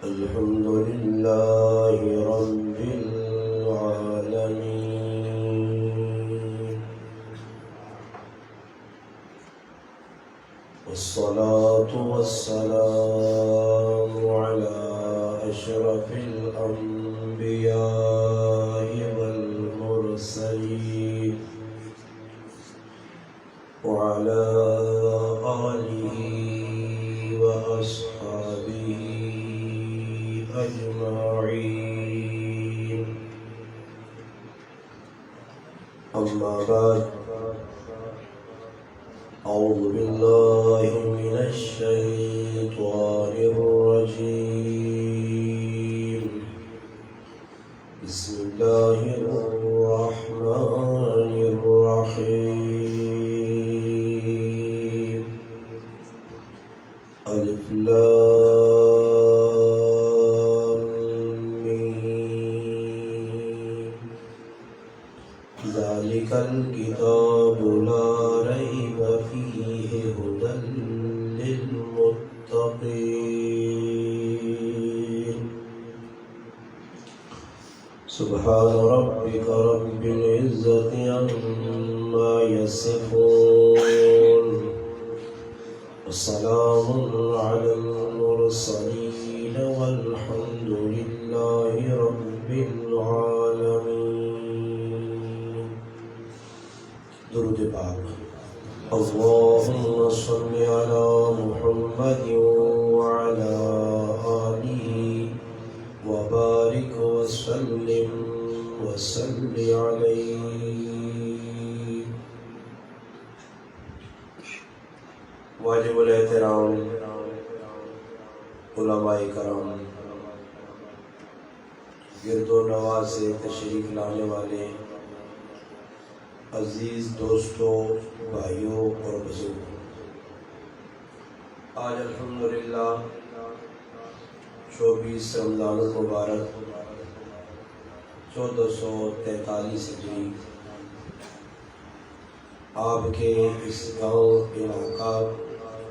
الحمد لله رب العالمين، والصلاة والسلام على أشرف الأنبياء والمرسلين وعلى آله وأصحابه أجمعين. أما بعد، أعوذ بالله من الشيطان الرجيم. بسم الله الرحمن الرحيم. ألف لام ميم. ذلك الكتاب لا ريب فيه هدى للمتقين. سبحان ربك رب العزة عما يصفون، وسلام على المرسلين والحمد لله رب العالمين. درود پاک. اللهم صل على محمد وعلى آله وبارك وسلم وصل عليه. واجب الاحترام علماء کرام، گرد و نواز سے تشریف لانے والے عزیز دوستوں، بھائیوں اور بزرگوں، آج الحمدللہ 24 رمضان المبارک 1443 ہجری آپ کے اس گاؤں علاقہ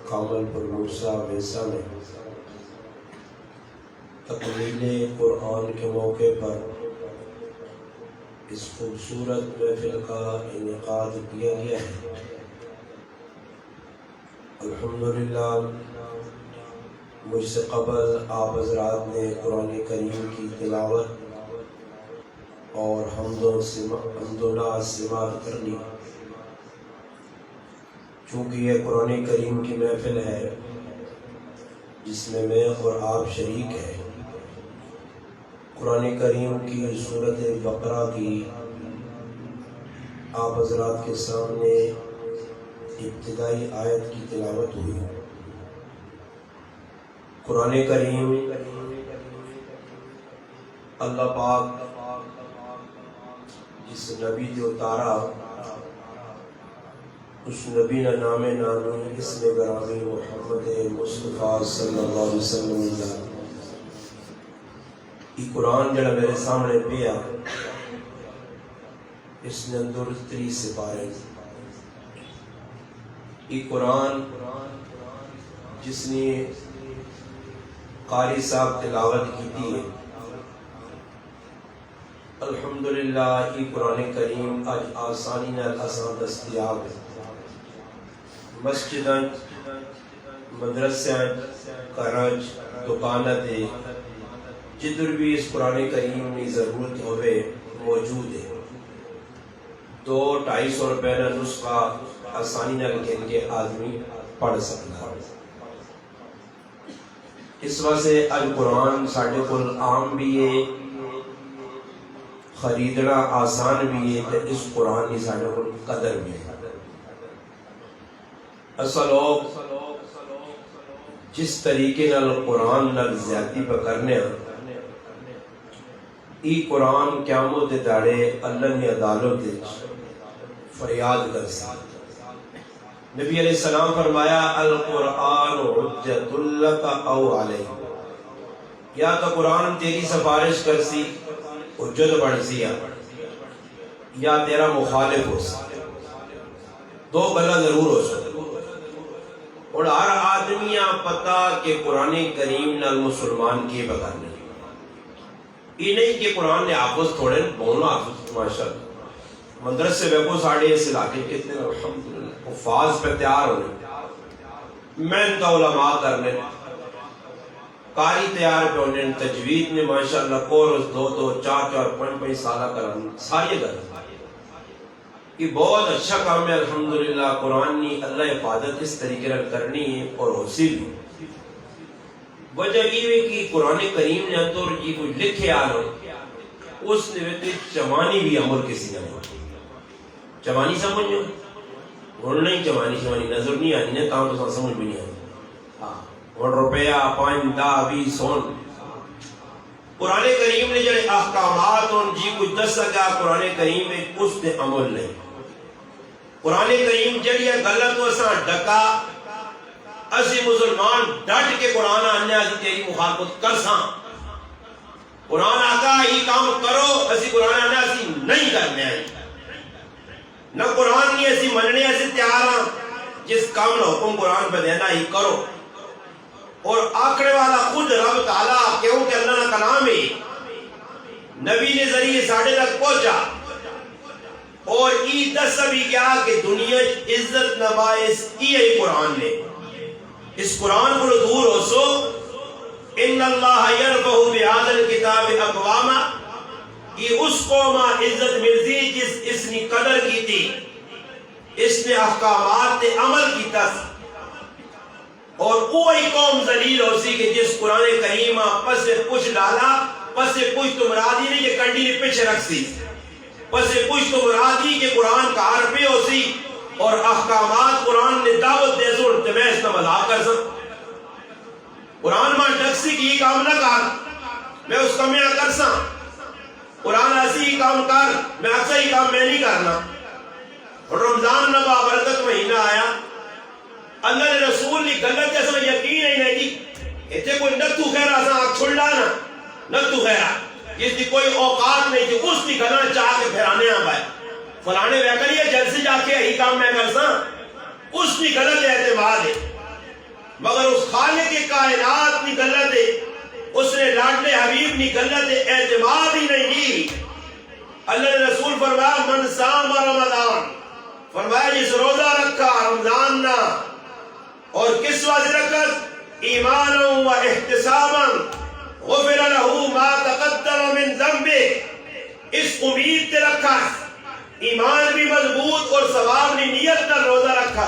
کامل پر موسیٰ ویسا میں تکمیل قرآن کے موقع پر اس خوبصورت محفل کا انعقاد کیا گیا ہے. الحمدللہ مجھ سے قبل آپ حضرات نے قرآن کریم کی تلاوت اور حمد و نعت سماعت کر لی. چونکہ یہ قرآن کریم کی محفل ہے جس میں اور آپ شریک ہیں، قرآن کریم کی سورۃ بقرہ کی آپ حضرات کے سامنے ابتدائی آیت کی تلاوت ہوئی. قرآن کریم اللہ پاک جس نبی جو اتارا اس نبی نے نام نامی اسم گرامی محمد مصطفیٰ صلی اللہ علیہ وسلم. یہ قرآن جڑا میرے سامنے پیا اس نے اندر 30 سپارے. یہ قرآن جس نے قاری صاحب تلاوت کی تھی، الحمدللہ یہ قرآن کریم آج آسانی نال آسان دستیاب ہے. مسجد مدرسے کراج دکانت جدھر بھی اس قرآن کریم کی ضرورت ہوئے موجود ہے. 200-250 روپے کا نسخہ آسانی نال کہن کے آدمی پڑھ سکتا ہے. اس واسطے آج قرآن ساڑھے کل عام بھی ہے، خریدنا آسان بھی ہے، تو اس قرآن کی ساڑھے کل قدر بھی ہے. اصل لوگ جس طریقے نال قرآن نال زیادتی پکڑنے ای قرآن قیامت داڑے اللہ نے عدالت فریاد کر سکتا. نبی علیہ السلام فرمایا القرآن حجت لک او علیک، یا تو قرآن تیری سفارش کر سی حجت بن سی یا تیرا مخالف ہو سی. دو گلا ضرور ہو سکتا. اور ہر آدمیاں پتا کہ قرآن کریم نال مسلمان کی پتا نہیں، یہ نہیں کہ قرآن نے حافظ تھوڑے بہت حافظ ماشاء اللہ مدرسے بیکو ساڑھے اس علاقے کتنے الحمدللہ حفاظ پہ تیار ہونے، محنت علماء کرنے، قاری تیار پہ ہونے، تجوید میں ماشاءاللہ کورس 2 4 5 سالہ کرنے ساری گھر، یہ بہت اچھا کام ہے الحمدللہ۔ قرآن نے اللہ حفاظت اس طریقے سے کرنی ہے اور حوصی بھی وجہ یہ ہے کہ قرآن کریم نے اندر جی کوئی لکھے آ رہا اس نے چوانی بھی عمل کسی نے چوانی سمجھو ہوں نہیں چوانی نظر نہیں آنی نا تاں تو سمجھ بھی نہیں آنی ہاں ہوں روپیہ 5 10 20 سون قرآن کریم نے جڑے احکامات ان جی کچھ دس سکا قرآن کریم میں اس نے عمل نہیں، قرآن کریم جڑی غلط و سا ڈکا اسی مسلمان ڈٹ کے قرآن آنے اسی تیری مخالفت کر ساں، قرآن آقا یہ کام کرو اسی قرآن آنے اسی نہیں کرنے آئی، نہ قرآن نہیں اسی مننے اسی تیار ہاں جس کام نہ حکم قرآن پہ دینا ہی کرو، اور آخرے والا خود رب تعالیٰ کیونکہ اللہ کا کلام ہے نبی نے ذریعے ساڑھے تک پہنچا اور ای دس بھی کیا کہ دنیا عزت نبائس ای قرآن نے اس قرآن کو دور ہو سو ان اللہ یرفع بہذا الکتاب اقواما یہ اس قوم عزت ملتی جس اس نے قدر کی تھی، اس نے احکامات تے عمل کی تس، اور کوئی قوم ذلیل ہو سی کہ جس قرآن کریمہ پس پوچھ ڈالا پس پوچھ تو مرادی نہیں کہ کنڈی نے پیچھے رکھ سی، پس پوچھ تو مرادی کہ قرآن کا عربی ہو سی اور احکامات قرآن نے دعوت دے سو تو میں اس کا مذاق کر سکتا قرآن ماں ٹکسی کی کام نہ کر میں اس کا میں کر سا، قرآن ایسی ہی کام کر میں اکثر ہی کام میں نہیں کرنا، اور رمضان نہ بابرکت مہینہ آیا اللہ نے رسول نے غلط جیسا یقین ہی نہیں دی اتنے کوئی نتو خیر آسان آگ چھوڑ لانا نتو خیر جس کی کوئی اوقات نہیں تھی اس کی غلط چاہ کے پھرانے آن بائے فلانے ویکل یہ جلسی جا کے ہی کام میں کرسا اس کی غلط اعتماد ہے، مگر اس خالق کائنات کی غلط ہے، اس نے لاڈلے حبیب کی غلط اعتماد ہی نہیں دی۔ اللہ نے رسول فرمایا من صام رمضان فرمایا جس روزہ رکھا رمضان نہ اور کس وجہ رکھت ایمانا و احتسابا غفر له ما تقدم من ذنبه اس امید تے رکھا ایمان بھی مضبوط اور ثواب نے نیت کا روزہ رکھا،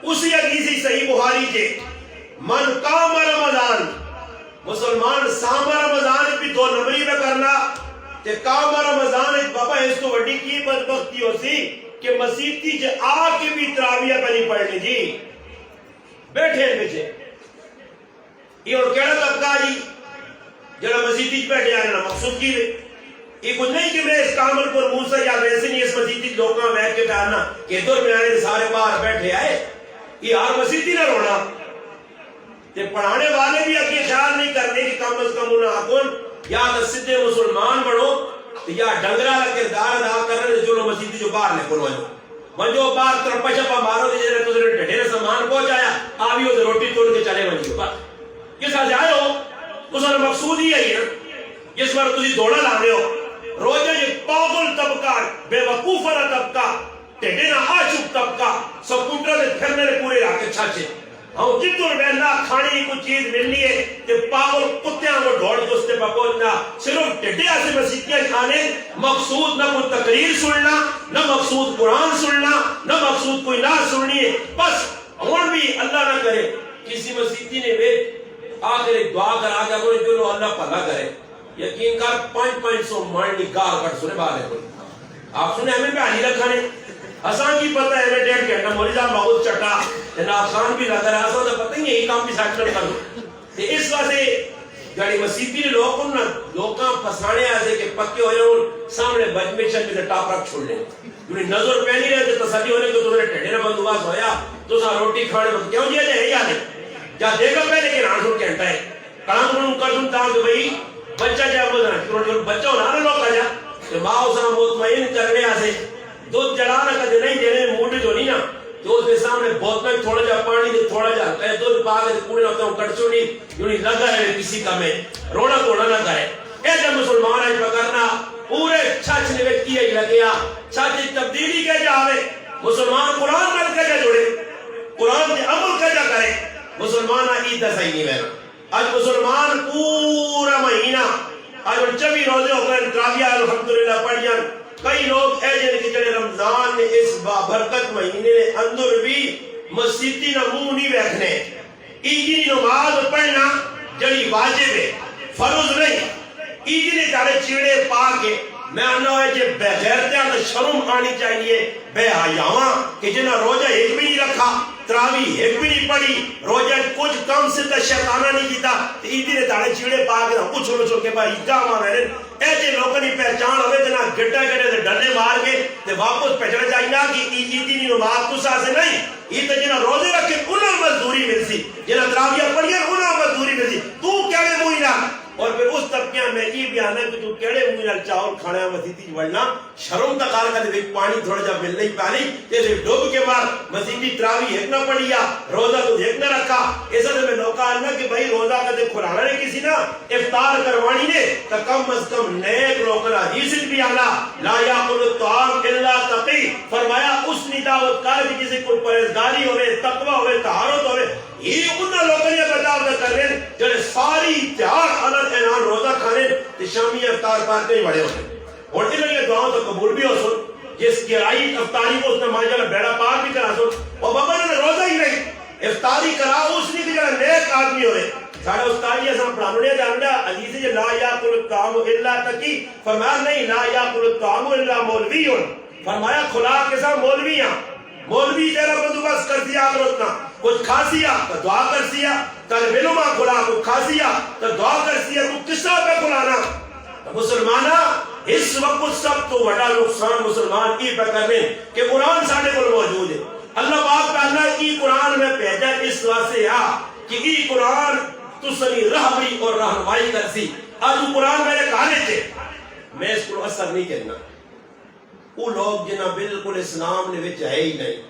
اسی حدیثی صحیح بخاری کے من قام رمضان مسلمان سام رمضان بھی 2 نمبری میں کرنا کہ قام رمضان بابا اس تو وڈی کی بدبختی ہو سی کہ مسیحی جے آ کے بھی تراویہ پہ نہیں پڑھنے جی بیٹھے پیچھے یہ اور کہنا طبقہ جی جڑا مسیحی بیٹھے آنے نا مقصود کی یہ کچھ نہیں کہ میں اس کامل پر موسیٰ یا ویسے نہیں اس مسیحی لوگوں میں بیٹھ کے ڈالنا کہ دور میں آنے سارے باہر بیٹھے آئے یہ ہر مسیحی نہ رونا کہ پڑھانے والے بھی اگے خیال نہیں کرنے کہ کم از کم انہاں حقن یا سدھے مسلمان بڑھو یا ڈنگرہ کا کردار ادا کرنے جو لوگ مسیحی جو باہر لے کھولو منجو باہر ترپا شپا مارو دے جنہیں تو ذرا ڈھڑے سامان پہنچایا آبی ہو روٹی توڑ کے چلے منجو بات یہ ساتھ جائے ہو تو سارا مقصود ہی ہے جس بار تجھے دوڑا لانے ہو روجہ یہ پاگل طبقہ بے وقوفہ طبقہ ٹھڑے نہ آشک طبقہ سکوٹر دے پھرنے لے پورے راکے چھاچے ہم جتنے بیندہ کھانے کی کچھ چیز ملنی ہے کہ پاگل کتیاں وہ ڈھوڑ کے اس کے پہنچنا صرف ٹھڑے سے مسیحیاں کھانے مقصود نہ کوئی تقریر سننا نہ مقصود قرآن سننا نہ مقصود کوئی نعت سننی ہے بس اور بھی اللہ نہ کرے کسی مسیحی نے بے آخر ایک دعا کرا گیا کوئی جو لو اللہ پھلا کرے یقین کر 500 مانڈی گاہ کر سنے بارے کوئی آپ سنے ہمیں پہ آنی رکھانے حسان کی پتہ ہے میں 1.5 گھنٹہ مولی صاحب بہت چٹا جناب خان بھی لگا رہا حسان تو پتہ ہی نہیں یہی کام بھی ساتھ کر دوں اس واسے گاڑی مسیحی نے لوگ کن لوگاں پسانے آسے کہ پکے ہو جاؤں سامنے بجمیشن میں ٹاپ رکھ چھوڑ لیں انہیں نظر پہنی رہے تھے تسلی ہونے کو تمہیں ٹھڑے نہ بندواز ہویا تو سا روٹی کھانے بند کیوں جیے جائے یا نہیں جا دیکھا پہلے کہ ران سن کہنٹا ہے کلام کنوں کر سن تاں کہ بھئی بچہ جائے بزنا بچہ ہونا نا لوگ آجا کہ ماں اسنا مطمئن کرنے آسے دودھ جلانا کدے نہیں دینے موٹے جو نہیں نا تو اس کے سامنے بوتل میں تھوڑا جا پانی دے تھوڑا جا دودھ پا کے کوڑے نہ تو کڑچوڑی یوں لگا ہے کسی کا میں رونا توڑا نہ کرے اے جب مسلمان ہے پکڑنا پورے چھچ نے ویکھی ہی لگیا چھچ تبدیلی کے جاوے مسلمان قرآن نال کے جا جڑے قرآن دے عمل کے جا کرے مسلمان عید دا صحیح نہیں وینا آج مسلمان پورا مہینہ آج 24 روزے ہو گئے تراویح الحمدللہ پڑھیاں کئی لوگ اے جن کے جڑے رمضان میں اس بابرکت مہینے اندر بھی مسجدی نہ منہ نہیں ویکھنے عیدی نماز پڑھنا جڑی واجب ہے فرض نہیں عیدی نے جڑے چیڑے پا کے میں آنا ہے کہ بغیرتیاں تو شرم آنی چاہیے بے حیاواں کہ جنہاں روزہ ایک بھی نہیں رکھا تراویح ایک بھی نہیں پڑھی روزہ کچھ کم سے تا شیطانہ نہیں کیتا عیدی نے جڑے چیڑے پا کے کچھ چھوڑ کے بھائی عیدگاہ مانا ہے ایسے لوگوں نے پہچان ہوئے جنا گھٹا گھٹے سے ڈلے مار کے تے واپس پہچانا چاہیے کہ عیدی نہیں نماز کسا سے نہیں عید جنہاں روزے رکھے انہاں مزدوری ملسی جنہاں تراویح پڑھیے انہاں مزدوری ملسی تو کہڑے موئی نہ اور پھر اس طبقیاں میں یہ بیان ہے کہ تو کہڑے موئی نال چاول کھانا مسیدی وڑنا شرم تقال کا دے پانی تھوڑا جا مل نہیں پانی تے ڈوب کے بعد مسیدی تراویح ایک نہ پڑھیا روزہ تو ایک نہ رکھا ایسا تو میں لوکا ہے کہ بھائی روزہ کا دے کھلانا نے کسی نہ افطار کروانی نے تو کم از کم نیک لوکنا حدیث بھی آنا لا یاکل الطعام الا تقی فرمایا اس نے دعوت کار بھی کسی کو پرہیزگاری ہوئے تقوی ہوئے طہارت ہوئے یہ انہاں لوگوں نے بتاؤ کر رہے ہیں جڑے ساری تہار علل اعلان روزہ کھانے تے شامی افطار پار کے بڑے ہوتے اور ان لوگوں دعاؤں تو قبول بھی ہو سن جس کی رائی افطاری کو اس نے ماجرا بیڑا پار بھی کرا سن اور بابا نے روزہ ہی نہیں افطاری کرا اس نے کہ جڑا نیک آدمی ہوئے ساڑھا استادی ایسا پڑھانوڑے جانڈا عزیزی جو لا یاکل الطعام الا تقی فرمایا نہیں لا یاکل الطعام الا مولویون فرمایا کھلا کے ساتھ مولویاں مولوی تیرا بندوبست کر دیا آخرتنا کچھ کھاسیا تو دعا کر سیا طالب علمہ کھلا کچھ کھاسیا تو دعا کر سیا تو کس طرح پہ کھلانا مسلمانہ اس وقت سب تو بڑا نقصان مسلمان کی پہ کرنے کہ قرآن ساڑھے کو موجود ہے اللہ پاک کا اللہ کی قرآن میں پہجا اس واسطے کہ ای قرآن تو سنی رہبری اور رہنمائی کر سی آج قرآن میں نے کہانے تھے میں اس کو اثر نہیں کہنا وہ لوگ جنہاں بالکل اسلام نے وچ ہے ہی نہیں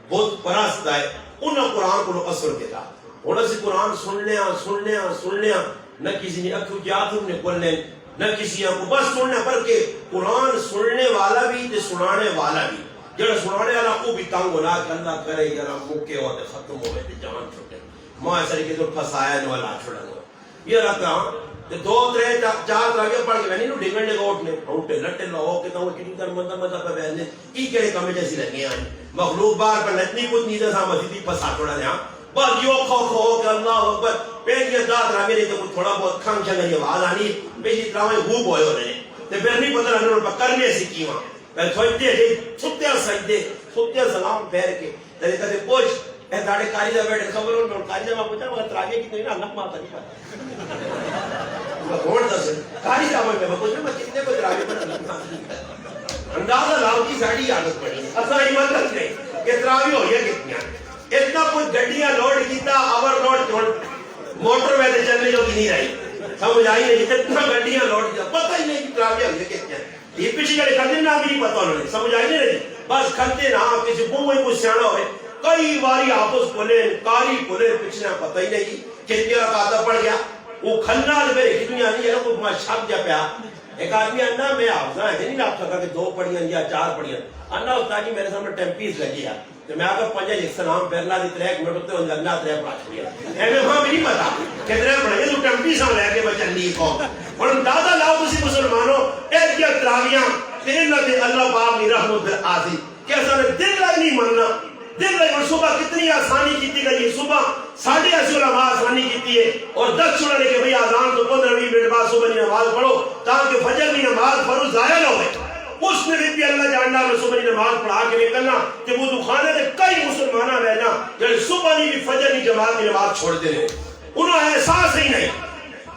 بہت پرست ہے انہاں قرآن کو اثر کیا انہاں سے قرآن سن لیا نہ کسی نے اکھو جاتم نے کھولنے نہ کسی کو بس سننا بلکہ قرآن سننے والا بھی تے سنانے والا بھی جڑا سنانے والا کو بھی تنگ ہونا کہ اللہ کرے یا موقع ہوتے ختم ہوئے تے جان چھوٹے ماں ایسا کہ تو پھسایا نو اللہ چھوڑا نو یہ رکھا تے دو ترے چار تراویح پڑھ کے نہیں نو ڈنگن نے گوٹ نے اوٹے لٹے لو کہ تو کتنی کر مندہ پہ بیٹھنے کی کہے کمے جیسی لگے ہیں مخلوق بار پر نتنی کچھ نیزہ سا مسیدی پھسا چھوڑا دیا بس یو کھو کہ اللہ اکبر پیٹ کے دات تراویح نہیں تو کچھ تھوڑا بہت کھنگ چنگا یہ آواز آنی پیشی تراویح خوب ہوئے ہو رہے ہیں تے پھر نہیں پتہ رہنے پر کرنے سکی وہاں پھر سوچتے ہیں چھتے سجدے چھتے سلام پھیر کے تیرے کہتے پوچھ اے داڑے کاری دا بیٹھے خبر ہوں کاری دا میں پوچھا مگر تراویح کی تو ہی نا اللہ ماتا نہیں پاتا میں کون دا سے کاری دا میں پوچھا میں کتنے کو تراویح پر اللہ ماتا نہیں پاتا اندازہ لاؤ کی ساڑی عادت پڑی اصلا ایمان رکھ نہیں کہ تراویح ہوئی ہے کتنی اتنا کچھ گڈیاں لوڈ کیتا اوور لوڈ موٹر وے تے چلنے جو کی نہیں رہی سمجھ آئی نہیں اتنا گڈیاں لوڈ کیتا پتہ ہی نہیں کہ تراویح ہوئی ہے کتنی یہ پیچھے جڑے کھڑے نہ بھی نہیں پتہ انہوں نے سمجھ آئی نہیں رہی بس کھڑتے نہ کسی کو کوئی سیاڑا ہوئے کئی باری آپس کھولے کاری کھولے پچھنا پتہ ہی نہیں کتنی رکعتاں پڑھ گیا وہ کھلنا میرے کتنی آنی ہے کوئی شک جا پیا ایک آدمی اننا میں حافظہ ہے نہیں آپ سکا کہ 2 پڑھیاں یا 4 پڑھیاں اننا استاد جی میرے سامنے ٹیمپیز لگی ہے تو میں آگا پنجا ایک سلام پہلا دی 3 منٹ ہوتے ہیں اللہ 3 پڑھا چھوڑیا ایمیں وہاں بھی نہیں پتا کہ 3 پڑھیں تو ٹیمپیز ہم لے کے بچن لی قوم اور اندازہ لاؤ کسی مسلمانوں ایک یا تراویاں تین دے اللہ پاک کی رحمت آتی کہ ایسا نے دل لگ نہیں ماننا دل لگ اور صبح کتنی آسانی کیتی گئی صبح 8:30 علماء آسانی کیتی ہے اور 10 چھوڑنے کے بھئی آزان تو 15-20 منٹ بعد صبح کی نماز پڑھو تاکہ فجر کی نماز فرض ضائع نہ ہوئے اس نے بھی اللہ جاننا میں صبح کی نماز پڑھا کے نکلنا کہ وضو خانے کے کئی مسلمانہ رہنا جب صبح کی فجر کی جماعت کی نماز چھوڑتے ہیں انہوں احساس ہی نہیں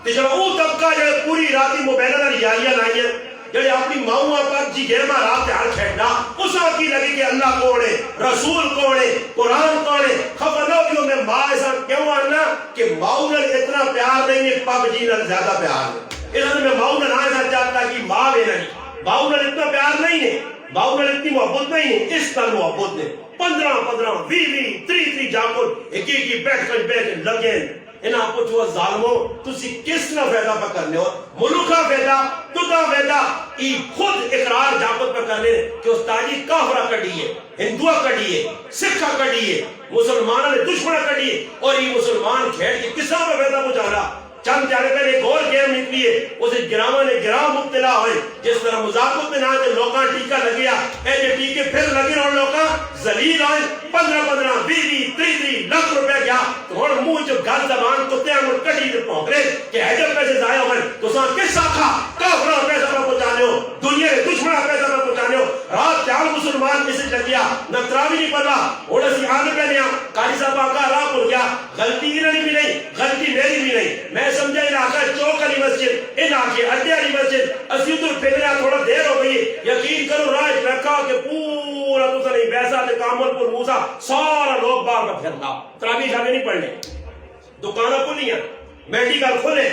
کہ جب وہ طبقہ جو پوری راتی موبائلہ نہ جاریاں لائی ہے جڑے اپنی ماؤں پر جی گیما رات ہر کھیڑنا اس وقت کی لگی کہ اللہ کون ہے رسول کون ہے قرآن کون ہے خبر نہ کیوں میں ماں ایسا کیوں آنا کہ ماؤں نے اتنا پیار نہیں ہے پاپ جی نے زیادہ پیار ہے اس میں ماؤں نے نہ ایسا چاہتا کہ ماں بھی نہیں ماؤں نے اتنا پیار نہیں ہے ماؤں نے اتنی محبت نہیں ہے اس طرح محبت نے 15 20 جاکر ایک بیٹھ لگے انہاں پوچھو ظالمو تسی کس نہ فائدہ پہ کرنے ہو ملوکہ فائدہ تدہ فائدہ ای خود اقرار جاکت پہ کرنے کہ استاجی کافرہ کڑیے ہندوہ کڑیے سکھہ کڑیے مسلمانہ نے دشمنہ کڑیے اور ای مسلمان کھیڑ کے کسا پہ فائدہ پہنچانا چند جانے پہلے ایک اور گیم نکلی ہے اسے گرامہ نے گرام مبتلا ہوئے جس طرح مذاکت میں نہ آتے لوگاں ٹیکہ لگیا ایجے ٹیکے پھر لگے اور لوگاں ذلیل ہوئے 15 20 لاکھ روپے گیا تو ہون منہ جو گل زبان کتے ہم کٹی دے پہنکرے کہ ایجے پیسے ضائع ہوئے تو ساں کس آکھا کافرہ پیسہ پہ پہنچانے ہو دنیا کے دشمنہ پیسہ پہ پہنچانے ہو رات چال مسلمان کسی لگ گیا نہ تراوی نہیں پڑھا اوڑا سی آنے پہ نیا قاری صاحب آقا راہ پڑھ گیا غلطی انہوں بھی نہیں غلطی میری بھی نہیں میں سمجھا علاقہ چوک علی مسجد علاقے اڈے علی مسجد اسی ادھر پھیلیا تھوڑا دیر ہو گئی یقین کرو راج رکھا کہ پورا تو نہیں ویسا تے کامل پور موسیٰ سارا لوگ باہر میں پھرنا تراویح جانے نہیں پڑھنے دکانہ کھلیاں میڈیکل کھلے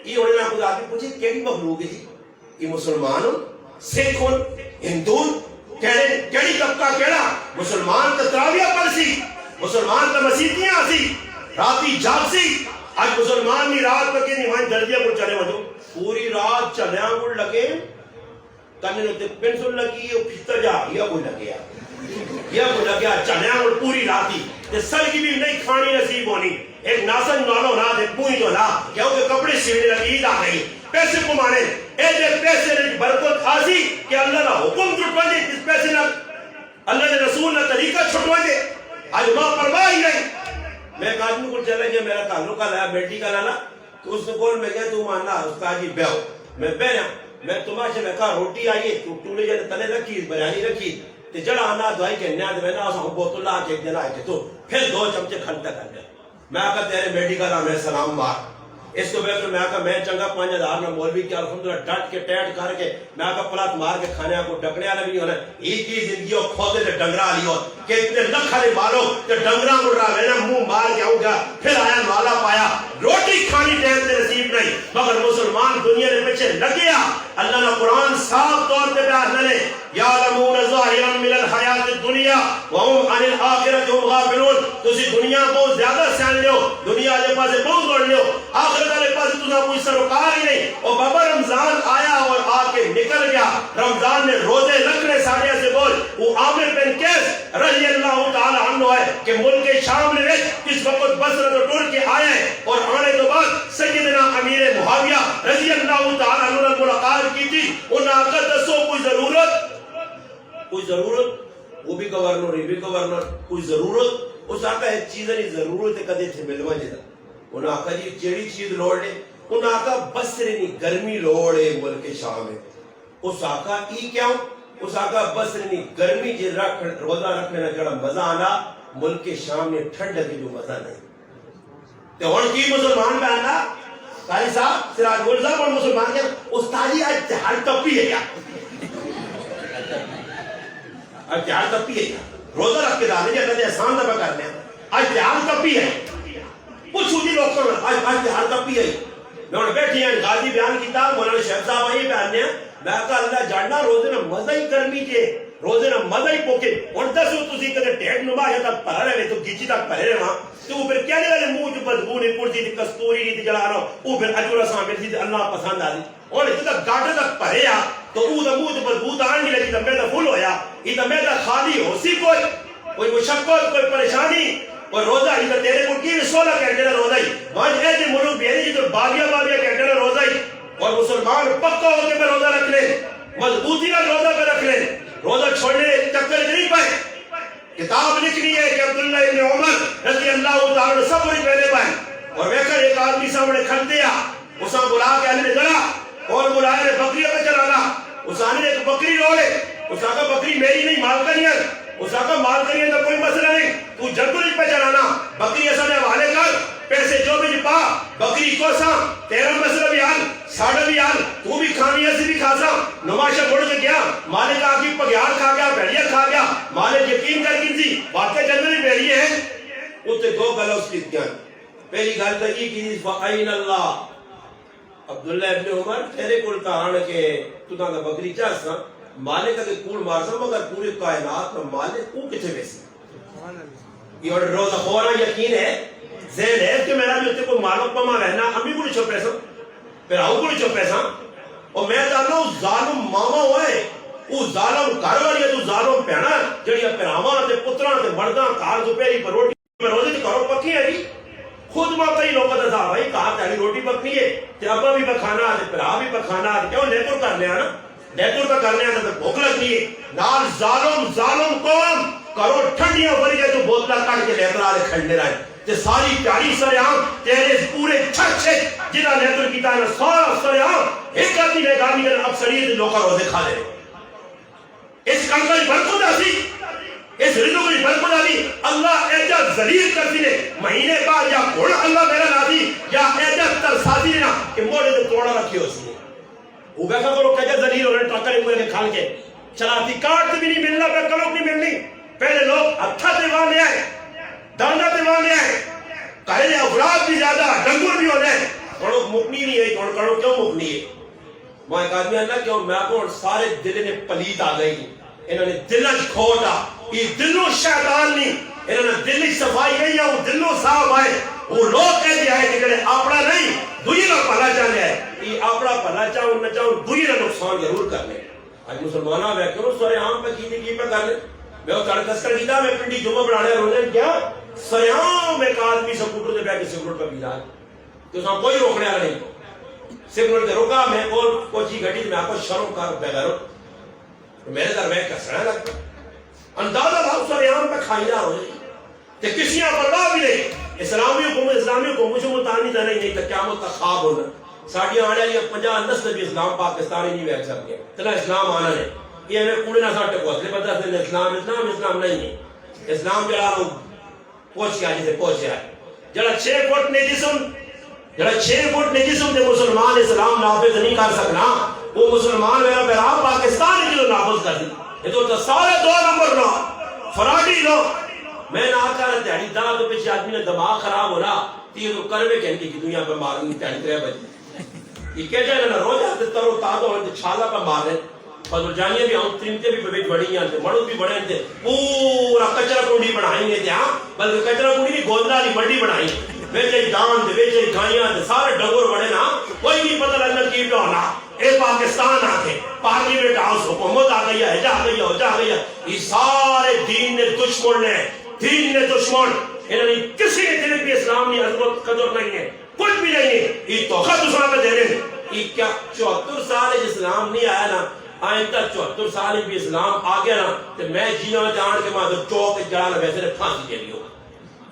یہ ہونے نہ خدا کی پوچھے کیڑی مخلوق ہے جی یہ مسلمان سکھ ہندون کیڑی طبقہ کیڑا مسلمان تا تراویح پڑھ سی مسلمان تا مسیحیاں سی راتی جاگ سی آج مسلمان نہیں رات پہ کہ نہیں وہاں درجہ پر چلے وجو پوری رات چلیاں گڑ لگے کنے نے پنسل لگی ہے پھتا جا یا کوئی لگیا چلیاں گڑ پوری راتی تے سر کی بھی نہیں کھانی نصیب ہونی ایک ناسن نالو نا دے پوئی جو نا کہ کپڑے سیڑھے لگی عید آ گئی پیسے کمانے اے دے پیسے نے برکت آسی کہ اللہ نہ حکم چھٹوا دے اس پیسے نہ اللہ نے رسول نہ طریقہ چھٹوا دے آج ماں پرواہ ہی نہیں میں ایک آدمی کو چلے گیا میرا تعلق کا لایا بیٹی کا لانا تو اس نے کول میں گیا تو ماننا استاد جی بیو میں بینا میں تماشے میں کہا روٹی آئیے تو نے جانے تلے رکھی بریانی رکھی تے جڑا آنا دعائی کے نیاد میں نا اساں بوت اللہ کے دن آئے تو پھر 2 چمچے کھلتا کر گیا میں آقا تیرے بیٹی کا نام ہے سلام مار اس کو بیٹھ میں آقا میں چنگا 5000 میں مولوی کیا الحمدللہ ڈٹ کے ٹیٹ کر کے میں آقا پلات مار کے کھانے کو ڈکڑے آنے بھی نہیں ہونا ایک ہی زندگی اور کھوتے تے ڈنگرہ آلی ہو کہ اتنے لکھا لے مارو تے ڈنگرہ مڑ رہا میں نے منہ مار کے آؤں گا پھر آیا مالا پایا روٹی کھانی ٹائم تے نصیب نہیں مگر مسلمان دنیا نے پیچھے لگیا اللہ نے قرآن صاف طور پہ بیان نے یعلمون ظاہرا من الحیات الدنیا وهم عن الآخرۃ هم غافلون تسی دنیا بہت زیادہ سیان لیو دنیا دے پاسے بہت دوڑ لیو آخرت والے پاسے تساں کوئی سروکار ہی نہیں اور بابا رمضان آیا اور آ کے نکل گیا رمضان نے روزے رکھنے ساڑھے سے بول وہ عامر بن قیس رضی اللہ تعالی عنہ ہے کہ ملک شام نے اس وقت بصرہ تو ٹور کے آئے اور آنے تو بعد سیدنا امیر معاویہ رضی اللہ تعالی عنہ نے ملاقات کی تھی انہاں کا دسو کوئی ضرورت وہ بھی گورنر یہ بھی گورنر کوئی ضرورت اس آقا ایک چیز نہیں ضرورت کدے تھے ملوا جدا انہاں آقا جی چیڑی چیز لوڑ لے انہاں آقا بصرے نہیں گرمی لوڑ ہے ملک شام ہے اس آقا ای کیا اس آقا بصرے نہیں گرمی جی روزہ رکھنے نہ جڑا مزہ آنا ملک شام میں ٹھنڈ کے جو مزہ نہیں تو ہن کی مسلمان پہ آنا قاری صاحب سراج گل صاحب اور مسلمان کے استادی آج تہاڑ تپی ہے کیا آج تہاڑ تپی ہے کیا روزہ رکھ کے ڈالے جی اللہ احسان دبا کرنے آج تہاڑ تپی ہے پوچھو جی لوگ آج تہاڑ تپی ہے میں انہیں بیٹھی ہیں غازی بیان کیتا مولانا شیخ صاحب آئیے بیان نے میں کہا اللہ جاننا روزے نے مزہ ہی کرنی جے روزے نے مزہ ہی پوکے اور دسو تسی کدے ٹھیک نما یا تک پڑھ رہے تو گیچی تک پڑھ رہے وہاں تو پھر کیا لے منہ جو بدبو نہیں پڑتی تھی کستوری نہیں تھی جلا رہا وہ پھر اجورا سامنے تھی اللہ پسند آ دی اور اتنا گاٹے تک پڑھے آ تو وہ منہ جو بدبو آن نہیں لگی تب میرا فل ہویا یہ تو میرا خالی ہو سی کوئی مشقت کوئی پریشانی اور روزہ ہی تو تیرے کو کی 16 گھنٹے روزہ ہی وہاں ایسے ملک بیری تو باغیا گھنٹے روزہ ہی اور مسلمان پکا ہو کے روزہ رکھ لے مضبوطی کا روزہ پہ رکھ لے روزہ چھوڑنے چکر نہیں پائے کتاب لکھنی ہے کہ عبداللہ ابن عمر رضی اللہ تعالیٰ نے سب وہی پہلے پائے اور ویکر ایک آدمی سامنے کھل دیا اساں بلا کے آنے ذرا اور بلائے بکریوں پہ چلانا اساں نے ایک بکری روڑے اساں کا بکری میری نہیں مال کا نہیں ہے اساں کا مال کا نہیں ہے تو کوئی مسئلہ نہیں تو جنگل پہ چلانا بکری ایسا نے حوالے کر پیسے جو بھی پا بکری کو سا تیرا مسئلہ بھی حال ساڑھا بھی حال تو بھی کھانی ایسی بھی کھا سا نماشہ بڑھ کے گیا مالک آگی پگیار کھا گیا بیڑیا کھا گیا مالک یقین کر کی تھی واقعی جنگلی بیڑیے ہیں اتنے 2 گلہ اس کی کیا پہلی گل تو یہ کی فَأَيْنَ اللَّهِ عبداللہ ابن عمر تیرے کول کہاں کہ تو دا بکری چاہسا مالک اگر کوڑ مارسا مگر پورے کائنات میں مالک کو کتے ویسی یہ روزہ خورا یقین ہے ذہن ہے کہ میرا بھی اتنے کوئی مالک پما رہنا امی کو نہیں چھپے سا پھر آؤ کو نہیں چھپے سا اور میں جاننا ہوں ظالم ماما ہوئے وہ ظالم گھر والی ہے تو ظالم پہنا جڑی پراواں تے پتراں تے مرداں کار دوپہری پر روٹی پر روزے تے کرو پکی ہے جی خود ماں کئی لوگوں کا تھا بھائی کہا تیری روٹی پکنی ہے تے ابا بھی پکھانا تے پھرا بھی پکھانا کیوں نیتر کرنے نا نیتر کا کرنے تے بھوک لگتی ہے نال ظالم قوم کرو ٹھنڈیاں بھری جائے تو بوتلا کٹ کے نیتر والے کھڑنے رہے تے ساری پیاری سریام تیرے پورے چھچ جنہاں نیتر کیتا ہے سارا سریام ایک آدمی نے گامی نے اکثریت لوکاں روزے کھا لے اس کنکا کی برکت آسی اس رزق کی برکت آسی اللہ ایجا ذلیل کرتی نے مہینے بعد یا گھوڑ اللہ میرا نازی یا ایجا ترسازی نے کہ موڑے تو توڑا رکھی ہو سی وہ بیٹھا کرو کجا ذلیل اور ٹرکر موڑے کے کھال کے چلاتی کارٹ بھی نہیں ملنا پہ کلوک نہیں ملنی پہلے لوگ اچھا دیوان لے آئے دانڈا دیوان لے آئے کہے افراد بھی زیادہ ڈنگر بھی ہو جائے کڑو مکنی نہیں ہے کڑو کیوں مکنی ہے میں ایک آدمی اللہ کیوں میں کو سارے دل نے پلیت آ گئی انہوں نے دلچ کھوٹا یہ دلوں شیطان نہیں انہوں نے دل صفائی نہیں ہے وہ دلوں صاف آئے وہ لوگ کہتے ہیں کہ جنہیں اپنا نہیں دوئی نہ پہلا چاہنے ہے یہ اپنا پہلا چاہوں نہ چاہوں دوئی نہ نقصان ضرور کرنے آج مسلمانہ میں کیوں سورے عام پہ کی پہ کرنے میں وہ تڑکس کر دیتا میں پنڈی جمعہ بڑھانے روزے کیا سورے عام ایک آدمی سکوٹر دے بیٹھ کے سکوٹر پہ بیدار تو اس میں کوئی روکنے آ نہیں سگنل دے روکا میں کوچی گھٹی میں آپ کو شرم کار بیغیر ہوں میرے در میں کسرہ لگتا اندازہ لاؤ سر یہاں پہ کھائی جا ہو جائے کہ کسی یہاں پرواہ بھی نہیں اسلامی حکومت مجھے متانی تھا نہیں تو قیامت کا خواب ہونا ساڑھی آنے لیا 50 نسل بھی اسلام پاکستانی نہیں بیٹھ سکتے تلا اسلام آنا ہے یہ ہمیں کوڑے نہ ساٹھے کو اسلے پتہ سے اسلام نہیں ہے اسلام جڑا لوگ پوچھ گیا جسے پوچھ گیا جڑا 6 فٹ نے جسم جڑا 6 فٹ نے جسم دے مسلمان اسلام نافذ نہیں کر سکنا وہ مسلمان میرا پیراب پاکستان ہے جو نافذ کر دی یہ تو سارے 2 نمبر لو فراڈی لو میں نہ آتا رہا تیاری دا تو پیچھے آدمی نے دماغ خراب ہو رہا تیئے تو کروے کہنے کی دنیا پہ مارنی تیاری 3 بجے یہ کہہ جائے نا روز آتے ترو تازہ ہونے چھالا پہ مار رہے فضل جانیاں بھی ہم ترمتے بھی پہ بڑی ہیں مڑو بھی بڑے ہیں پورا کچرا کنڈی بنائیں گے ہاں بلکہ کچرا کنڈی نہیں گوندہ نہیں منڈی بنائیں ویچے دان دے ویچے گھائیاں دے سارے ڈنگر بڑے نا کوئی نہیں پتہ لگنا کی پہ ہونا اے پاکستان آکے پارلیمنٹ ہاؤس حکومت آ گئی ہے جا گئی ہے جا گئی ہے یہ سارے دین نے دشمن نے دین نے دشمن انہوں نے کسی نے دل بھی اسلام نہیں عظمت قدر نہیں ہے کچھ بھی نہیں ہے یہ توخہ دوسرا پہ دے رہے ہیں یہ کیا 74 سال اسلام نہیں آیا نا آئندہ 74 سال بھی اسلام آ گیا نا تو میں جینا جان کے ماں چوک جڑانا ویسے نے پھانسی کے لیے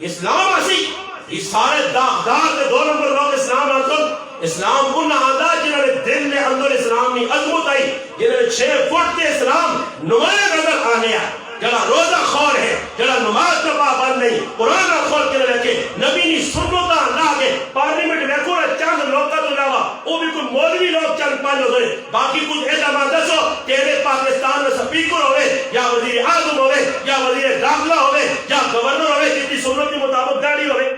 اسلام اسی یہ سارے داغدار کے 2 نمبر لوگ اسلام آنسل اسلام ان آدھا جنہوں نے دل نے اندر اسلام نہیں عظمت آئی جنہوں نے 6 فٹ کے اسلام نمائے نظر آنے آئے جڑا روزہ خور ہے جڑا نماز کا پابند نہیں قرآن خور کے لے نبی نی سنتا نہ کے پارلیمنٹ میں کو چند لوگ کا تو علاوہ وہ بھی کوئی مولوی لوگ چند 5 ہوئے باقی کچھ ایسا ماندس ہو تیرے پاکستان میں سپیکر ہوئے یا وزیر اعظم ہوئے یا وزیر داخلہ ہوئے یا گورنر ہوئے جتنی سنت کے مطابق داڑھی ہوئے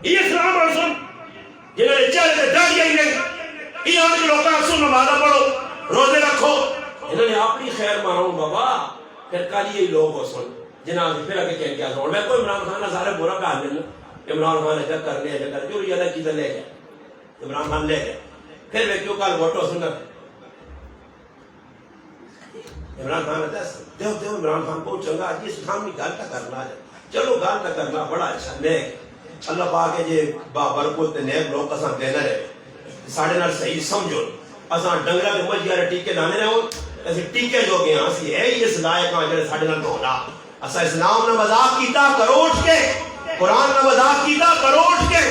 یہ اسلام رسول جنہوں نے چہرے سے داڑھی آئی نہیں یہ آن کے لوگ کا سن نمازہ پڑھو روزے رکھو انہوں نے اپنی خیر مانوں بابا پھر کالی یہ لوگ ہو سن جناب پھر آگے کہیں کیا سن میں کوئی عمران خان سارے برا پہ آنے لیں عمران خان ایسا کر لیا ایسا کر جو یہ الگ چیزیں لے گئے عمران خان لے گئے پھر میں کیوں کال ووٹو سننا عمران خان ہے دیو عمران خان کو چنگا جس خان کی گالتا کرنا ہے چلو گالتا کرنا بڑا اچھا نیک اللہ پاک ہے جی برکت نیک لوگ کساں دینا رہے ساڑھے نال صحیح سمجھو اساں ڈنگرہ کے مجھ یارے ٹیکے لانے رہے ہوں ایسے ٹیکے جو گئے ہیں اسی ہے اس لائق ہاں جڑے ساڑھے نال ہونا اسا اسلام نے مذاق کیتا کروڑ کے قرآن نے مذاق کیتا کروڑ کے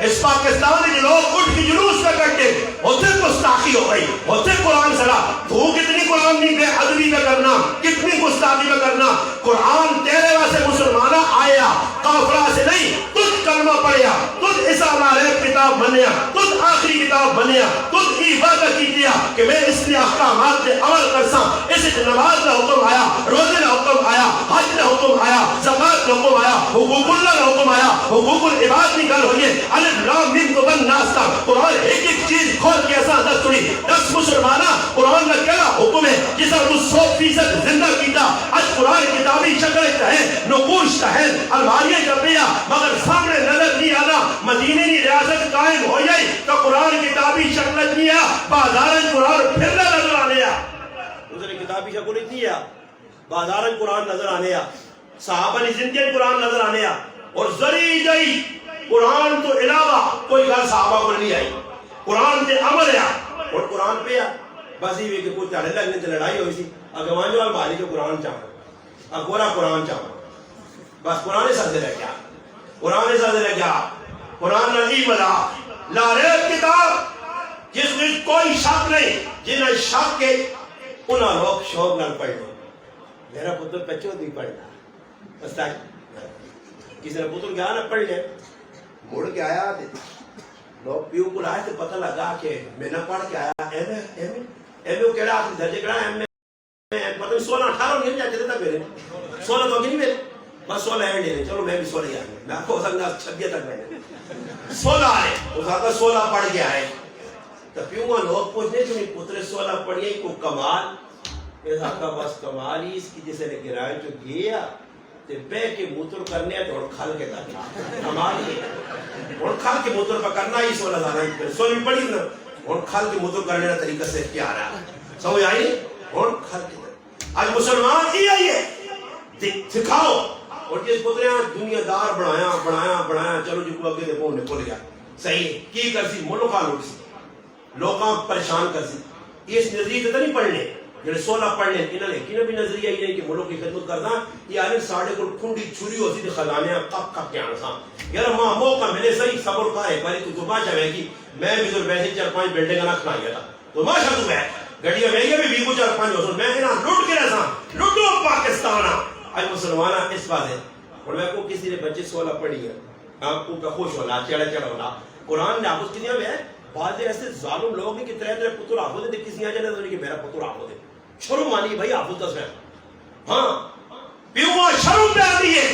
اس پاکستان کے لوگ اٹھ کے جلوس میں کرتے ہوتے گستاخی ہو گئی ہوتے قرآن سڑا تو کتنی قرآن نہیں بے ادبی میں کرنا کتنی گستاخی میں کرنا قرآن تیرے واسے مسلمانہ آیا کافرہ سے نہیں تجھ کلمہ پڑھیا تجھ عیسیٰ علیہ کتاب بنیا تجھ آخری کتاب بنیا تجھ کی وعدہ کی دیا کہ میں اس نے احکامات پہ عمل کرساں اس نماز کا حکم آیا روزے کا حکم آیا حج کا حکم آیا زکات کا حکم آیا حقوق اللہ کا حکم آیا حقوق العباد کی گل ہوئی ہے الف لام میم تو بن ناستا قرآن ایک ایک چیز کھول کے ایسا دس سنی 10 مسلمانہ قرآن کا کیا حکم ہے جسا تو 100% زندہ کیتا آج قرآن کتابی شکل ہے نقول بازار قرآن پھرنا نظر آنے اسے کتابی شکل اتنی ہے بازار قرآن نظر آنے صحابہ نے زندگی قرآن نظر آنے اور ذری جئی قرآن تو علاوہ کوئی گل صحابہ کو نہیں آئی قرآن تے عمل ہے اور قرآن پہ بس یہ کہ کوئی چڑھے لگنے تے لڑائی ہوئی سی اگوان جو مالی جو قرآن چاہتا اگورا قرآن چاہتا بس قرآن سر دے رہ گیا قرآن سر دے رہ گیا قرآن نبی ملا لاریب کتاب جس میں کوئی شک نہیں جنہیں شک کے انہاں لوگ شوق نہ پڑھ لو میرا پتر بچوں نہیں پڑھنا بس کسی نے پتر گیا نہ پڑھ لے مڑ کے آیا لوگ پیو کو لائے تو پتہ لگا کہ میں نہ پڑھ کے آیا ایم اے کہڑا آخری درجے کہڑا ایم اے پتہ نہیں 16-18 نہیں جاتے تھا میرے 16 تو نہیں میرے بس 16 ہے نہیں چلو میں بھی 16 ہی آئے میں آپ کو ہو سکتا 26 تک میں 16 آئے اس آتا 16 پڑھ کے آئے تو پیو وہاں لوگ پوچھنے جو نہیں پتر 16 پڑھئے کو کمال اس آتا بس کمال ہی اس کی جسے نے گرائے جو گیا تے بے کے موتر کرنے تو کھل کے کرنا کمال ہی اور کھل کے موتر پر کرنا ہی 16 زیادہ ہی 16 پڑھی نا اور کھل کے موتر کرنے کا طریقہ سے کیا رہا سمجھ آئی اور کھل کے آج مسلمان ہی آئیے سکھاؤ اور جس پترے دنیا دار بڑھایا چلو جی کو اگے دے پہنے کھول گیا صحیح کی کر سی ملکہ لوٹ سی لوگاں پریشان کر سی اس نظریے تو نہیں پڑھنے جڑے 16 پڑھنے انہوں نے کینہ بھی نظریہ ہی نہیں کہ ملک کی خدمت کرنا یہ آنے ساڑھے کو کھنڈی چھری ہوتی تھی خزانے کب کب کے آنا سا یار ماں موقع ملے صحیح صبر کا ایک باری تو باشا ہے کہ میں بھی ضرور ویسے 4-5 بلڈنگ نہ کھنا گیا تھا تو باشا تو ہے گھڑیاں میں بھی 4-5 ہو میں نہ لوٹ کے رہا لوٹو پاکستان آج مسلمانہ اس بات ہے اور میں کو کسی نے بچے 16 پڑھی ہے آپ کو خوش ہونا چڑھا ہونا قرآن نے آپ اس کی ہے بعض ایسے ظالم لوگ ہیں کہ ترے پتر آپ ہوتے کسی آ جانے تو کہ میرا پتر آپ ہوتے شروع مانی بھائی آپ ہوتا ہے ہاں پیوہ شروع پہ آتی ہے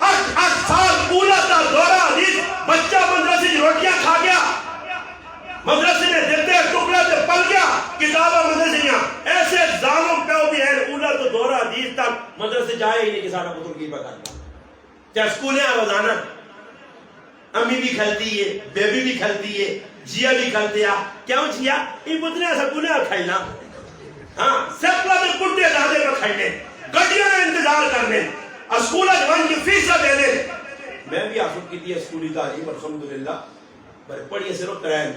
8 سال پورا تا دورہ حدیث بچہ مدرسے کی روٹیاں کھا گیا مدرسے میں دیتے ٹکڑے سے پل گیا کتابہ مدرسے میں ایسے ظالم پہ بھی ہے اولا تو دورہ حدیث تک مدرسے جائے ہی نہیں کہ سارا پتر کی پکا دیا کیا سکولیں روزانہ امی بھی کھلتی ہے بیبی بھی کھلتی ہے جیا بھی کھلتے ہیں کیوں جیا یہ پترے ایسا گناہ کھلنا ہاں سپلا میں کٹے دادے پر کھلنے گھڑیوں میں انتظار کرنے اسکولہ جوان کی فیسہ دینے میں بھی آفت کی تھی اسکولی تعلیم الحمدللہ پر پڑھئے صرف کرائن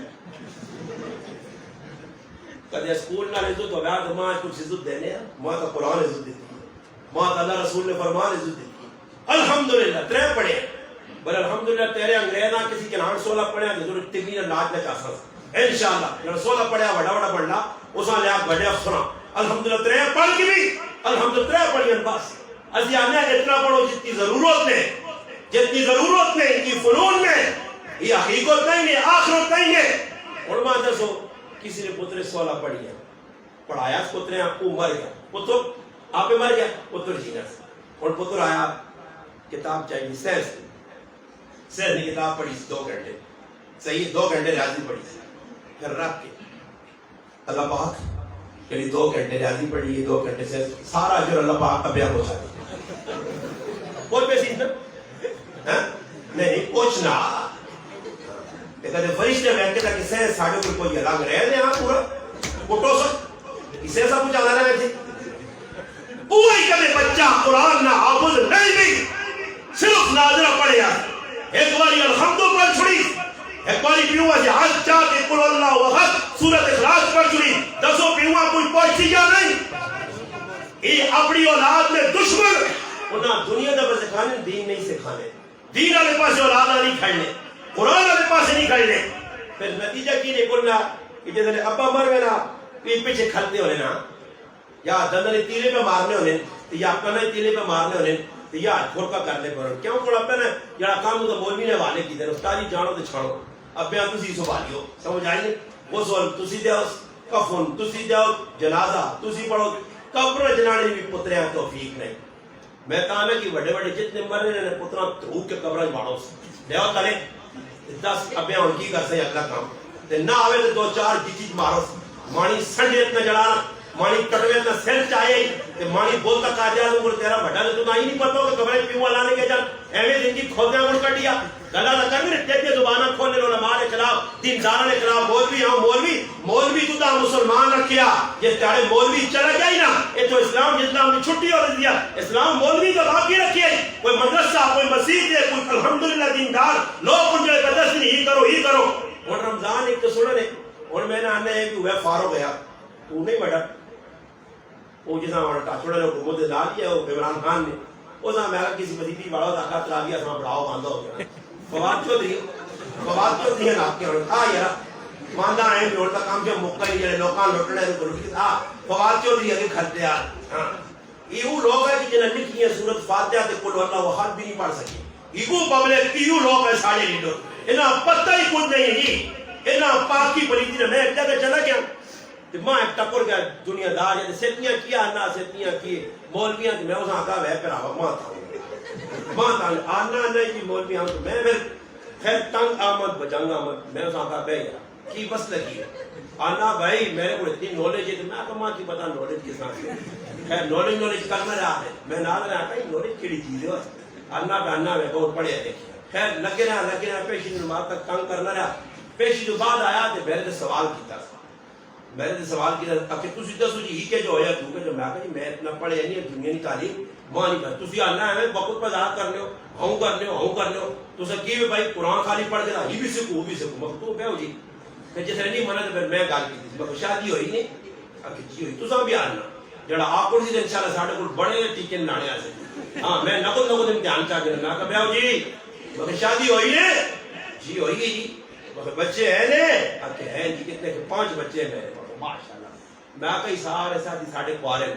کہتے اسکول نہ عزت ہو گیا تو ماں کچھ عزت دینے ہیں ماں کا قرآن عزت دیتی ہے ماں کا اللہ رسول نے فرمان عزت دیتی ہے الحمدللہ 3 پڑھے بل الحمدللہ تیرے انگریزاں کسی کے نام 16 پڑھے ہیں جو تکلینا ناچ نہ چاہ سکتا انشاءاللہ جب 16 پڑھے بڑا پڑھنا اساں لے آپ بڑے افسران الحمدللہ 3 پڑھ کی بھی الحمدللہ 3 پڑھیں بس ازی آنے اتنا پڑھو جتنی ضرورت میں کی فنون میں یہ حقیقت نہیں ہے آخرت نہیں ہے علماء دسو کسی نے پتر 16 پڑھی ہے پڑھایا اس پترے آپ کو مر گیا پتر آپ مر گیا پتر جینا اور پتر آیا کتاب چاہیے سیر نے کتاب پڑھی 2 گھنٹے صحیح 2 گھنٹے ریاضی پڑھی پھر رکھ کے اللہ پاک یعنی 2 گھنٹے ریاضی پڑھی 2 گھنٹے سے سارا جو اللہ پاک کا بیان ہو سکتا کوئی پیسی نہیں پوچھنا کہتے فرشتے میں کہتا کہ سین ساڑھے کوئی الگ رہ دے ہاں پورا پوٹو سک اسے ایسا کچھ آنا رہے تھے پوئی کبھی بچہ قرآن نہ حافظ نہیں بھی صرف ناظرہ پڑھے ایک باری الحمدو پڑھ چھڑی ایک باری پیوہ سے حج چاہتے قل اللہ وحد سورت اخلاص پڑھ چھڑی 10 پیوہ کوئی پوچھتی یا نہیں یہ اپنی اولاد میں دشمن انہاں دنیا دا پر سکھانے دین نہیں سکھانے دین آلے پاس اولاد نہیں کھڑنے قرآن آلے پاس نہیں کھڑنے پھر نتیجہ کی نہیں کرنا کہ جیسے ابا مر گئے نا پیٹ پیچھے کھلتے ہونے نا یا دندنے تیلے پہ مارنے ہونے یا اپنے تیلے پہ مارنے ہونے یا کھوڑکا کرنے پر کیوں کھوڑا پہ نا یا کام ہوتا مولوی نے والے کی دیں استادی جانو تو چھاڑو اب بیان تسی سوالیو سمجھ آئیے وہ سوال تسی دیو کفن تسی دیو جنازہ تسی پڑھو قبر جنانے بھی پتریاں توفیق نہیں میں کہا میں کہ بڑے بڑے جتنے مرنے نے پترہ دھوک کے قبرہ مارو دیو کرے 10 ابیاں ان کی کر سے اگلا کام تے نہ آوے تو 2-4 چیز مارو مانی سنڈے اتنا جڑانا مانی کٹوے اتنا سیل چاہے تے مانی بولتا کہا جا تو تیرا بڑا تو نہیں نہیں پتا کہ قبریں پیوہ لانے کے جان ایویں دن کی کھودنے مڑ کر دیا گلا نہ کرنے تیتے زبانہ کھولنے لولا ماں کے خلاف دیندار کے خلاف مولوی ہاں مولوی تو مسلمان رکھیا جس تیارے مولوی چلا گیا ہی نا یہ تو اسلام کی چھٹی ہو رہی ہے اسلام مولوی تو باقی رکھے کوئی مدرسہ کوئی مسجد ہے کوئی الحمدللہ دیندار لوگ ان جو بدس نہیں ہی کرو اور رمضان ایک تو سننے اور میں نے آنے ہیں کہ وہ فارغ گیا تو نہیں بڑھا وہ جیسا ہمارا ٹاکڑے نے حکومت دے ڈال دیا وہ عمران خان نے وہ سا میں کسی وظیفی بڑا ہوتا تلا دیا سا بڑھاؤ باندھا ہو گیا فواد چودھری ہے نا آپ کے یار ماندہ آئے بھی ہوتا کام جو موقع نہیں جائے لوکاں لوٹنے کو لوٹی فواد چودھری ہے کہ کھرتے یار یہ وہ لوگ ہے کہ جنہوں لکھی ہے سورت فاتحہ تے کل واللہ وہ حد بھی نہیں پڑھ سکے یہ پبلک کیوں لوگ ہے سارے لیڈر انہاں پتہ ہی کچھ نہیں ہی انہاں پاکی پلیتی نے میں ایک جگہ چلا گیا ماں ایک ٹکر گیا دنیا دار ہے سیتیاں کیا آنا سیتیاں کیے مولویاں میں اساں کہا ہے پھر ماں تھا آنا نہیں جی مولویاں تو میں پھر خیر تنگ آمد بجنگ آمد میں اساں کہا بے گیا کی بس لگی ہے آنا بھائی میرے کو اتنی نالج ہے تو میں کہا ماں کی پتا نالج کس طرح سے خیر نالج کرنا رہا ہے میں نہ رہا کہ نالج کیڑی چیز ہے آنا پہ آنا میں بہت پڑھیا دیکھیا خیر لگے رہا پیشی نماز تک تنگ کرنا رہا پیشی جو بعد آیا تو میرے سے سوال کیتا میں نے سوال کیا کہ تسی دسو جی ہی کہ جو ہویا تو کہ جو میں کہا جی میں اتنا پڑھے نہیں دنیا کی تعلیم ماں نہیں پڑھ تسی آنا ہے وقت پر ظاہر کرنے ہوں کرنے ہو تو سر کی بھائی قرآن خالی پڑھ کے یہ بھی سکو وہ بھی سکو مگر تو کیا ہو جی کہ جس نے نہیں منا تو پھر میں گال کی تھی مگر شادی ہوئی نہیں جی ہوئی تو سب بھی آنا جڑا آپ کو سی انشاءاللہ ساڑھے کو بڑے ٹیکے لانے آ سکتے ہاں میں نقل امتحان چاہ کے میں کہا بیاؤ جی مگر شادی ہوئی نے جی ہوئی گی جی مگر بچے ہیں نے کہ ہیں جی کتنے کہ 5 بچے ہیں میرے ماشاءاللہ میں کئی سارے ساتھی ساڑھے کوارے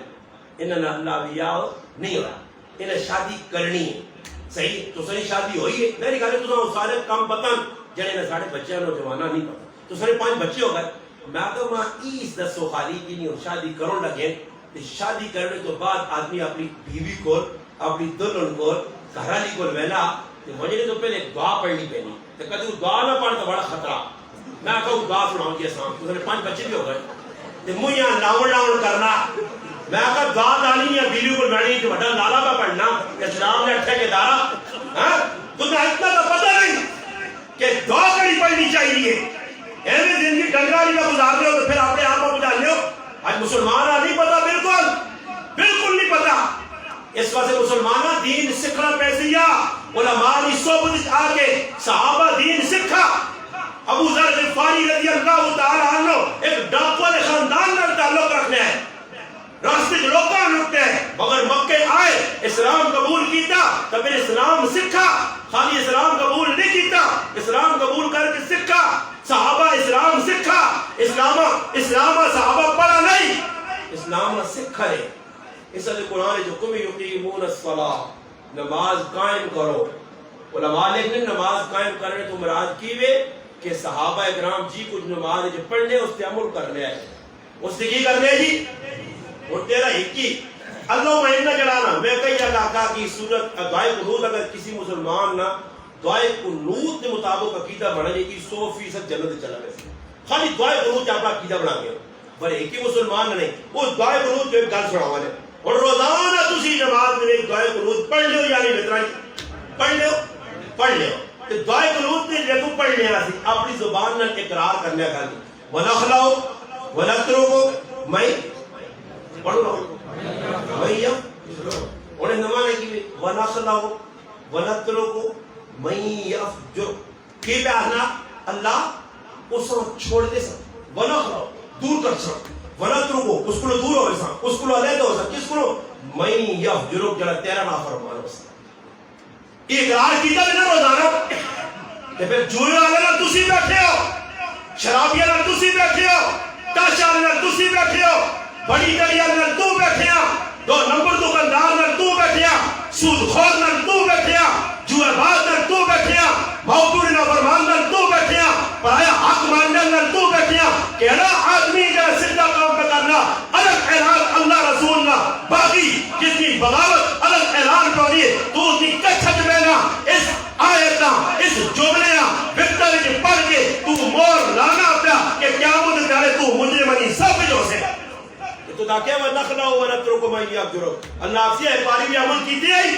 انہوں نے اللہ بیاہ نہیں ہو رہا انہیں شادی کرنی ہے صحیح تو صحیح شادی ہوئی ہے میری کہا تو سارے کام پتن جنہیں نے ساڑھے بچے نوجوانہ نہیں پتا تو سارے 5 بچے ہو گئے میں کہا ماں ایس دسو خالی کی نہیں اور شادی کروں لگے شادی کرنے تو بعد آدمی اپنی بیوی کو اپنی دلہن کو گھرالی کو ویلا تو مجھے تو پہلے دعا پڑھنی پہنی تو کدی دعا نہ پڑھ تو بڑا خطرہ میں کہا دعا سناؤں گی اسلام تو 5 بچے بھی ہو گئے تو مجھے یہاں لاؤن کرنا میں کہا دعا دانی ہے بیوی کو بیٹھنی تو بڑا لالا کا پڑھنا اسلام نے اٹھے کے دارا تمہیں اتنا تو پتہ نہیں کہ دعا کڑی پڑھنی چاہیے ایسے زندگی ڈنگاری کا گزار دے ہو تو پھر اپنے آپ کو بجا لے ہو آج مسلمان نہیں پتا بالکل نہیں پتا اس واسطے مسلمانہ دین سکھنا پیسیا علماء کی صحبت آ کے صحابہ دین سکھا ابو ذر غفاری رضی اللہ تعالیٰ عنہ ایک ڈاکو نے خاندان میں تعلق رکھنے ہیں راستے جو لوگاں رکھتے ہیں مگر مکے آئے اسلام قبول کیتا تو پھر اسلام سکھا خالی اسلام قبول نہیں کیتا اسلام قبول کر کے سکھا صحابہ اسلام سکھا اسلام صحابہ پڑھا نہیں اسلام سکھا ہے اس لیے قرآن جو کم یقیمون الصلاۃ نماز قائم کرو علماء لیکن نماز قائم کرنے تو مراد کیوے کہ صحابہ اکرام جی کچھ نماز جو پڑھنے اس پہ عمل کرنے آئے اس سے کی کرنے جی اور تیرا ہکی اللہ مہینہ جڑانا میں کئی علاقہ کی صورت دعائے قنوت اگر کسی مسلمان نہ دعائے قنوت کے مطابق عقیدہ بنا جائے گی 100% جنت چلا گئے خالی دعائے قنوت آپ عقیدہ بنا گئے پر ایک ہی مسلمان نہیں وہ دعائے قنوت جو ایک گل سنا ہوا ہے اور روزانہ تسی نماز میں ایک دعائے قنوت پڑھ لیو یعنی بہترانی پڑھ لیو تو دعائے قنوت نے جب پڑھ لیا سی اپنی زبان نال اقرار کرنے کا دی ونخلو ونترکو میں پڑھو نا وہی انہیں نمانے کی ونخلو ونترکو میں یفجر کی بیانا اللہ اس کو چھوڑ دے سا ونخلو دور کر سا ونترکو اس کو دور ہو سا اس کو علیحدہ ہو سا کس کو میں یفجر جڑا تیرا نافرمان ہو سا اقرار کیتا بھی نہ روزانہ تے پھر جوئے والے نال تسی بیٹھے ہو شرابیاں نال تسی بیٹھے ہو تاشا نال تسی بیٹھے ہو بڑی گلیاں نال تو بیٹھے ہو 2 نمبر دکاندار نال تو بیٹھے ہو سود خور نال تو بیٹھے ہو جوئے باز نال تو بیٹھے ہو بہتوری نافرمان نال تو بیٹھے ہو پرایا حق ماننے نال تو بیٹھے ہو کہنا آدمی جا سیدھا کام پہ کرنا الگ اعلان اللہ رسول نہ باقی جتنی بغاوت الگ اعلان پڑھی تو اس کی کچھت میں نا اس آیتاں اس جملے وکتر کے پڑھ کے تو مور لانا پیا کہ قیامت پیارے تو مجرمانی سب جو سے تو دا کیا وہ نخلا ہوا نترو کو میں یاد کرو اللہ آپ سے پاری بھی عمل کیتے ہیں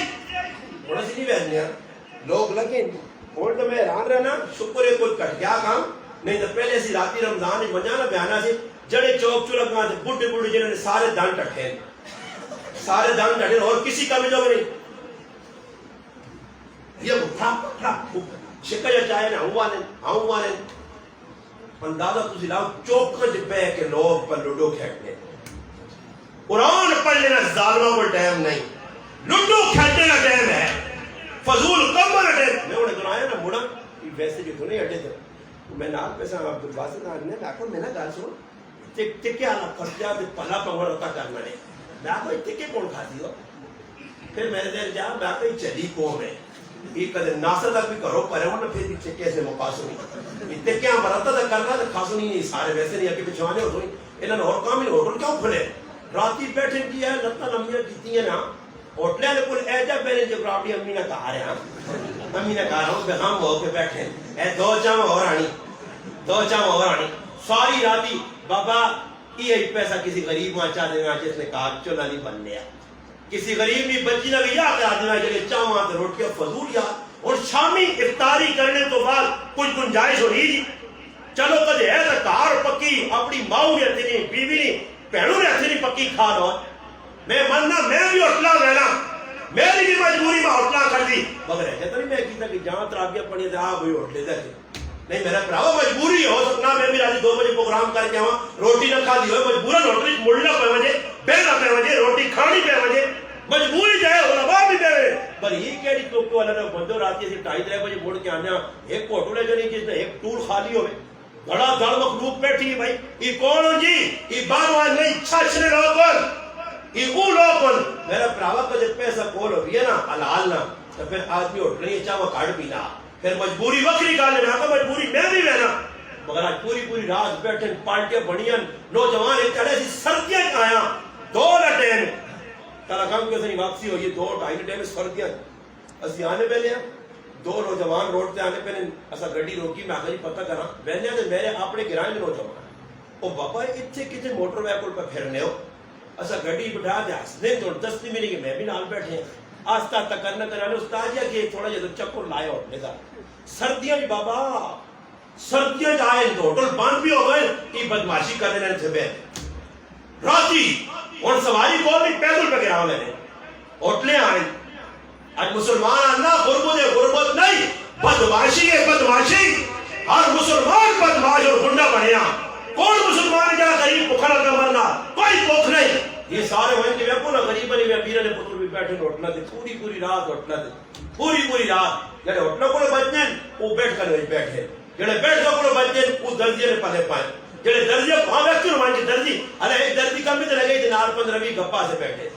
تھوڑا سی نہیں بیٹھنے لوگ لگیں اور تو میں حیران رہنا شکر ہے کوئی کٹ گیا کام نہیں تو پہلے سی راتی رمضان وجہ نہ بیانا سی جڑے چوک چلک میں بڈھے بڈھے جنہوں نے سارے دن ٹٹھے سارے دن ٹٹھے اور کسی کا بھی جو نہیں یہ شکر چاہے نہ ہوا نے اندازہ تسی لاؤ چوکج بہ کے لوگ پر لوڈو کھیلتے قرآن پڑھنے کا ظالموں کو ٹائم نہیں لوڈو کھیلنے کا ٹائم ہے فضول کمر کا ٹائم میں انہیں دنایا نا مڑا ویسے جو دنے اڈے تھے میں نال پیسہ عبدالباسط نے میں کہا میں نے گال سنو ٹکے آنا خرچہ پلا پنگڑ ہوتا کرنا ہے میں کہا ٹکے کون کھاتی ہو پھر میں نے دیر جا میں کہا چلی قوم ہے یہ کدھر ناصر تک بھی کرو پرے ہونا پھر بھی چکے سے مقاسو نہیں اتنے کیا برتا تک کرنا تو خاصو نہیں سارے ویسے نہیں آکے پچھوانے ہو سوئی انہوں نے اور کام ہی ہوٹل کیوں کھلے راتی بیٹھے کی ہے لطا لمبیاں کیتی ہیں نا ہوٹلیں نے کل ایجا پہلے جو پراپٹی امی نے کہا رہے ہیں امی نے کہا رہا ہوں بے ہم ہو کے بیٹھے اے دو چاہم اور آنی ساری راتی بابا یہ پیسہ کسی غریب ماں چاہ دے گا جس نے کہا چلا نہیں بن لیا کسی غریب بھی بچی نہ یا کرا دینا جلے چاہاں تے روٹیاں فضول یا اور شامی افطاری کرنے تو بعد کچھ گنجائش ہو رہی چلو کدے ہے تو کار پکی اپنی ماؤں نے ہتھی نہیں بیوی نہیں پہنوں نے ہتھی نہیں پکی کھا لو میں مننا میں بھی ہوٹلا لینا میری بھی مجبوری میں ہوٹلا کر دی مگر ایسا تو نہیں میں کیتا کہ جہاں ترابیاں پڑھی تھا وہی ہوٹلے تھے نہیں میرا پراوا مجبوری ہو سکنا میں بھی راتی 2 بجے پروگرام کر کے آواں روٹی نہ کھا دی ہوئے مجبورا ہوٹل مڑنا پہ وجے بہنا پہ وجے روٹی کھانی پہ وجے مجبوری جائے علماء بھی دے پر یہ کیڑی تو کو اللہ نے بندو راتی سے 2:30 بجے مڑ کے آنا ایک ہوٹل ہے جو نہیں جس میں ایک ٹول خالی ہوئے بڑا دڑ مخلوق بیٹھی ہے بھائی یہ کون ہو جی یہ بانوان نہیں چھچنے لوگن یہ وہ لوگن میرا پراوا کا جب پیسہ کول ہو گیا نا حلال نہ تو پھر آدمی ہوٹل نہیں چاہو کھاڑ پینا پھر مجبوری وکری گالے میں آگا مجبوری میں بھی رہنا مگر آج پوری رات بیٹھیں پارٹیاں بڑھیاں نوجوان ایک چڑھے سی سردیاں آیا 2 لٹین کالا کام کیسے نہیں واپسی ہوئی 2-2.5 ٹائم سردیاں اسی آنے پہلے ہیں 2 نوجوان روڈ تے آنے پہلے اسا گڈی روکی میں آخری پتہ کرا وینے تے میرے اپنے گرائیں دے نوجوان او بابا اتھے کتے موٹر ویکل پہ پھرنے ہو اسا گڈی بٹھا دے ہسنے تو دستی ملی کہ میں بھی نال بیٹھے ہیں آستہ تک کرنا کرانے استاد یا کہ تھوڑا جا چکر لائے ہوٹلے کا سردیاں جی بابا سردیاں جائے تو ہوٹل بند بھی ہو گئے کہ بدماشی کرنے نے تھے بیٹھ راتی اور سواری کو بھی پیدل پہ گراؤ لینے ہوٹلیں آئیں آج مسلمان آنا غربت نہیں بدماشی ہے بدماشی ہر مسلمان بدماش اور گنڈا بنیا کون مسلمان جا غریب بکھڑا کا مرنا کوئی بکھ نہیں یہ سارے وہیں کے ویپو نا غریب بنی ویپیرہ نے پتر بھی بیٹھے ہوٹلہ تھے پوری رات ہوٹلہ تھے پوری رات جڑے ہوٹلہ کو بچنے وہ بیٹھ کر بیٹھے جڑے بیٹھ کر بچنے وہ درجے نے پلے پائیں جڑے درجے وہاں بیٹھے وہاں کی درجی ارے ایک درجی کم بھی تو لگے تھے نال 15-20 گپا سے بیٹھے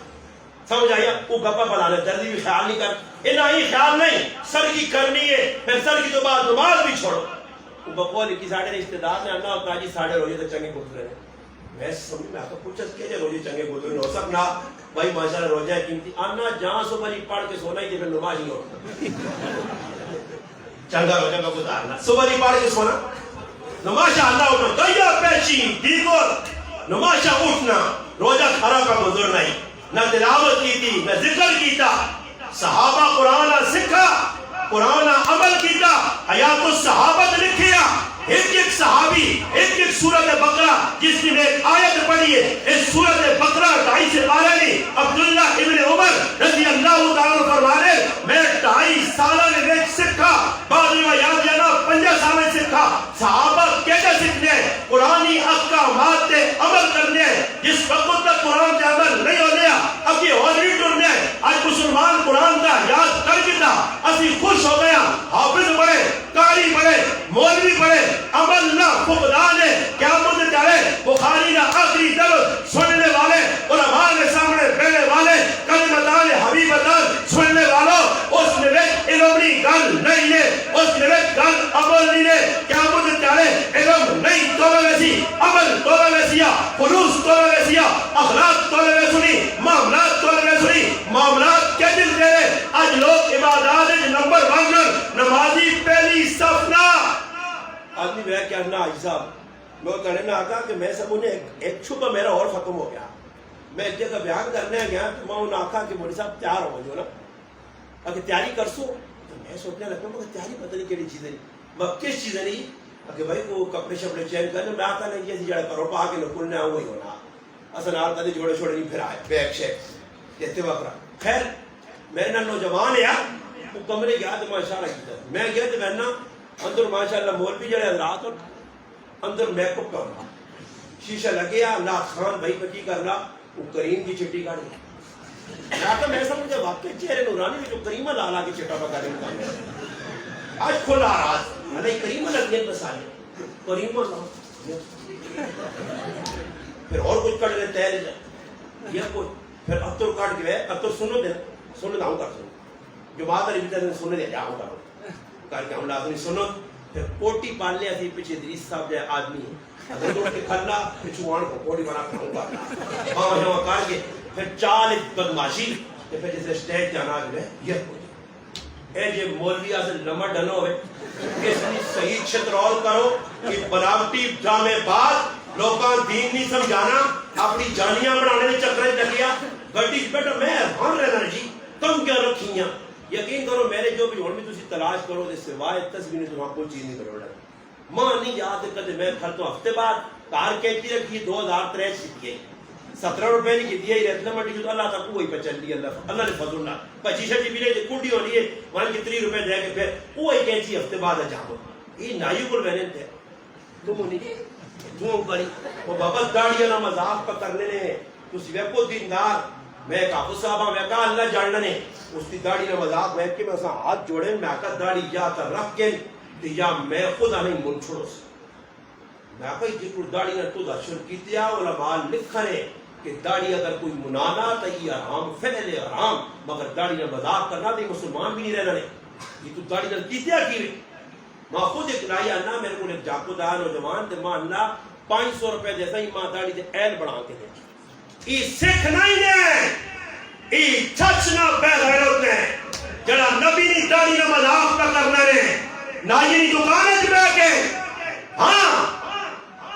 سمجھ آئیا وہ گپا بنانے درجی بھی خیال نہیں کر انہا ہی خیال نہیں سر کی کرنی ہے پھر سر کی تو بعد نماز بھی چھوڑو وہ بقوہ لکھی ساڑھے نے استدار نے انہا ہوتا جی ساڑھے روزے تک چنگے گزرے ہیں میں سمجھ میں آتا پوچھا کیا جائے روزے چنگے گزرے ہو سکنا بھائی ماشاءاللہ روزہ ہے قیمتی انہا جہاں صبح نہیں پڑھ کے سونا ہی جب نماز ہی ہوتا چنگا روزہ کا گزارنا صبح نہیں پڑھ کے سونا نماشا اللہ اٹھنا دیا پیشی دیگر نماشا اٹھنا روزہ کھارا کا گزر نہیں نہ تلاوت کی تھی نہ ذکر کیتا صحابہ قرآن سکھا قرآن عمل کیتا حیات الصحابت لکھیا ایک صحابی ایک سورت بقرہ جس نے ایک آیت پڑھی ہے اس سورت بقرہ 2.5 سے 12 نے عبداللہ ابن عمر رضی اللہ تعالیٰ فرمانے میں 2.5 سالہ نے ایک سکھا بعد میں یاد جانا 5 سالہ سکھا صحابہ کیسے سکھنے قرآنی احکامات تے عمل کرنے جس وقت تک قرآن تے عمل نہیں ہو گیا اب یہ حاضری ٹرنے آج مسلمان قرآن کا یاد کر گیا اسی خوش ہو گیا حافظ پڑھے قاری پڑھے مولوی پڑھے عمل نہ فقدان ہے کیا مجھے چاہے بخاری کا آخری درد سننے والے علماء کے سامنے بیٹھنے والے کلمتان حبیبتان سننے والوں اس میں علمی گل نہیں ہے اس میں گل عمل نہیں ہے کیا مجھے چاہے علم نہیں توڑے ویسی عمل توڑے ویسیا خلوص توڑے ویسیا اخلاق توڑے ویسنی معاملات توڑے ویسنی معاملات کے دل دے آج لوگ عبادات نمبر 1 نمازی پہلی صفنا آدمی میں کیا نا آج صاحب میں کہنے نہ آگا کہ میں سب انہیں ایک چھپا میرا اور ختم ہو گیا میں ایک جگہ بیان کرنے گیا تو میں انہیں آکھا کہ مولی صاحب تیار ہو جو نا اگر تیاری کر سو تو میں سوچنے لگتا ہوں کہ تیاری پتہ نہیں کیلی چیزیں نہیں میں کس چیزیں نہیں کہ بھائی کو کپڑے شپڑے چینج کرنے میں آتا نہیں جیسی جڑا کرو پا کے نکلنا ہے وہی ہونا اصل آل کدے جوڑے چھوڑے نہیں پھر آئے بیگ شیک کہتے وقت خیر میرے نال نوجوان ہے وہ کمرے گیا تو ماشاء اللہ کی میں گیا تو میں نا اندر ماشاء اللہ مولوی جڑے حضرات اور اندر میک اپ کرنا شیشہ لگیا اللہ خان بھائی پکی کرنا وہ کریم کی چٹی کاڑی میں سمجھا واقعی چہرے نورانی جو کریمہ لالا کی چٹا پکا رہے آج کھلا راز علیہ کریمہ لگنے مسالے کریمہ لا پھر اور کچھ کٹ گئے تیل جائے یہ کوئی پھر اتر کٹ گئے اتر سنو دے سنو داؤں کر سنو جو بات علی بیتا نے سنو دے جاؤں کرو کر کے ہم لازمی سنو پھر کوٹی پال لیا تھی پیچھے دریس صاحب جائے آدمی ہے اگر دوڑ کے کھلا پچھوان کو کوٹی بنا کھاؤں گا ماں جاؤں کر کے پھر چال بدماشی پھر جیسے سٹیج جانا گئے یہ کوئی اے جے مولوی آسے لمر ڈنو ہوئے اس نے صحیح چھترول کرو کہ بناوٹی ڈرامے بعد لوگاں دین نہیں سمجھانا اپنی جانیاں بنانے میں چکرے چلیا گھٹی بیٹا میں ہم رہنا جی تم کیا رکھیاں یقین کرو میرے جو بھی ہون بھی تسی تلاش کرو دے سوائے تصویریں تو کوئی چیز نہیں کرو ماں نہیں یاد کدے میں گھر تو ہفتے بعد کار کہتی رکھی 2003 کی 17 روپے نہیں کی ہی رہتے مٹی تو اللہ تک وہی پہ چل لی اللہ نے فضل اللہ 25 بھی لے کنڈی ہونی ہے وہاں کی 30 روپے دے کے پھر وہی کہتی ہفتے بعد جاؤ یہ نائیو کو میں نے تھے تم ہونی تم کری وہ بابا داڑیاں نہ مذاق پہ کرنے نے تو سوے کو دیندار میں کافو صاحبہ میں کہا اللہ جاننا نے اس کی داڑی نہ مذاق میں کہ میں اسا ہاتھ جوڑے میں کہا داڑی یا تا رکھ کے یا میں خدا نہیں من چھوڑو سے میں کہا جکر داڑی نہ تو دا شرکیتیا علماء لکھنے کہ داڑی اگر کوئی منانا تو یہ حرام فعل حرام مگر داڑی نہ مذاق کرنا تو مسلمان بھی نہیں رہنا نہیں یہ تو داڑی نہ کیتیا کی ماں خود ایک لائی آنا میرے کو ایک جاکو دا نوجوان تے ماں اللہ 500 روپے جیسا ہی ماں داڑی تے ایل بڑھا کے دے یہ سکھ نہیں نے یہ چھچ نہ بے غیرت نے جڑا نبی نے داڑی نہ مذاق کا کرنا نے نہ یہ دکانے تے بیٹھ کے ہاں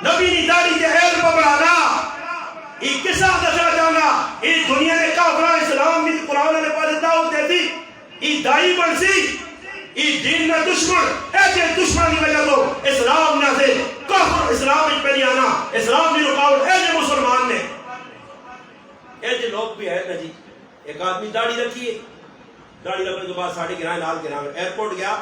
نبی نے داڑی تے ایل بڑھانا یہ کسا دسا جانا یہ دنیا نے کافر اسلام بھی قرآن نے پڑھ دعوت دیتی یہ دائی بن سی یہ دین میں دشمن ایسے دشمن کی وجہ تو اسلام نہ سے کافر اسلام میں پہلی آنا اسلام بھی رکاوٹ ایسے مسلمان نے ایسے لوگ بھی ہے نا جی ایک آدمی داڑھی رکھی ہے داڑھی رکھنے کے بعد ساڑھے گرائیں لال گرائیں ایئرپورٹ گیا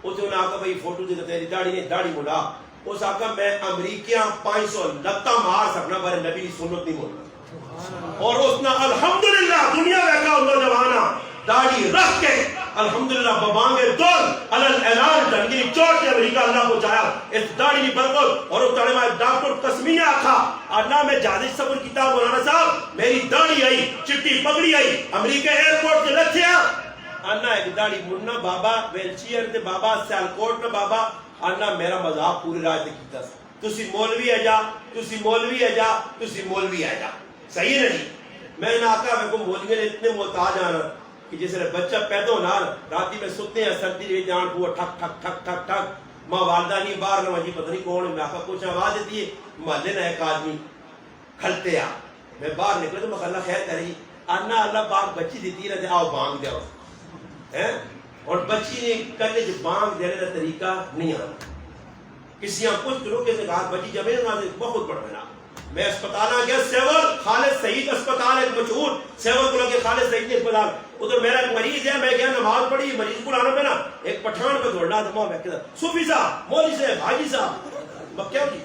اسے انہیں آکا بھائی فوٹو دیتا تیری داڑھی نہیں داڑھی ملا اس آکا میں امریکیاں 500 لگتا مار سکنا بارے نبی سنت نہیں مولنا اور اس نے الحمدللہ دنیا میں کہا نوجوانا داڑھی رکھ کے الحمدللہ ببانگے دور علل اعلان جنگلی چوٹ کے امریکہ اللہ کو چاہیا اس داڑھی کی برکت اور اس داڑھی میں ڈاکٹر قسمیہ آکھا اللہ میں جادش صبر کتاب مولانا صاحب میری داڑھی آئی چٹی پگڑی آئی امریکہ ایئرپورٹ کے لکھیا اللہ ایک داڑھی مننا بابا ویلچیئر تے بابا سیالکوٹ میں بابا اللہ میرا مذاق پوری رات تے کیتا تسی مولوی ہے جا تسی مولوی ہے جا تسی مولوی ہے جا صحیح نہیں میں نے آقا میں کو مولوی نے اتنے محتاج آنا کہ جس طرح بچہ پیدا ہونا راتی میں سوتے ہیں سردی میں جان کو ٹھک ٹھک ٹھک ٹھک ٹھک ماں والدہ نہیں باہر نہ وجی پتہ نہیں کون ہے میں آقا کچھ آواز دیتی ہے محلے نہ ایک آدمی کھلتے آ میں باہر نکلے تو میں اللہ خیر کری اللہ پاک بچی دیتی رہتے آؤ بانگ دے اور بچی نے کرنے جو بانگ دینے کا طریقہ نہیں آنا کسی یہاں کچھ لوگ کے کہا بچی جب بہت بڑھ بنا میں اسپتال آ گیا سیور خالد سعید اسپتال ایک مشہور سیور کو لگے خالد سعید اسپتال ادھر میرا ایک مریض ہے میں گیا نماز پڑھی مریض کو لانا پہ نا ایک پٹھان پہ دوڑنا تھا میں کہتا صوفی صاحب مولوی صاحب حاجی صاحب میں کیا جی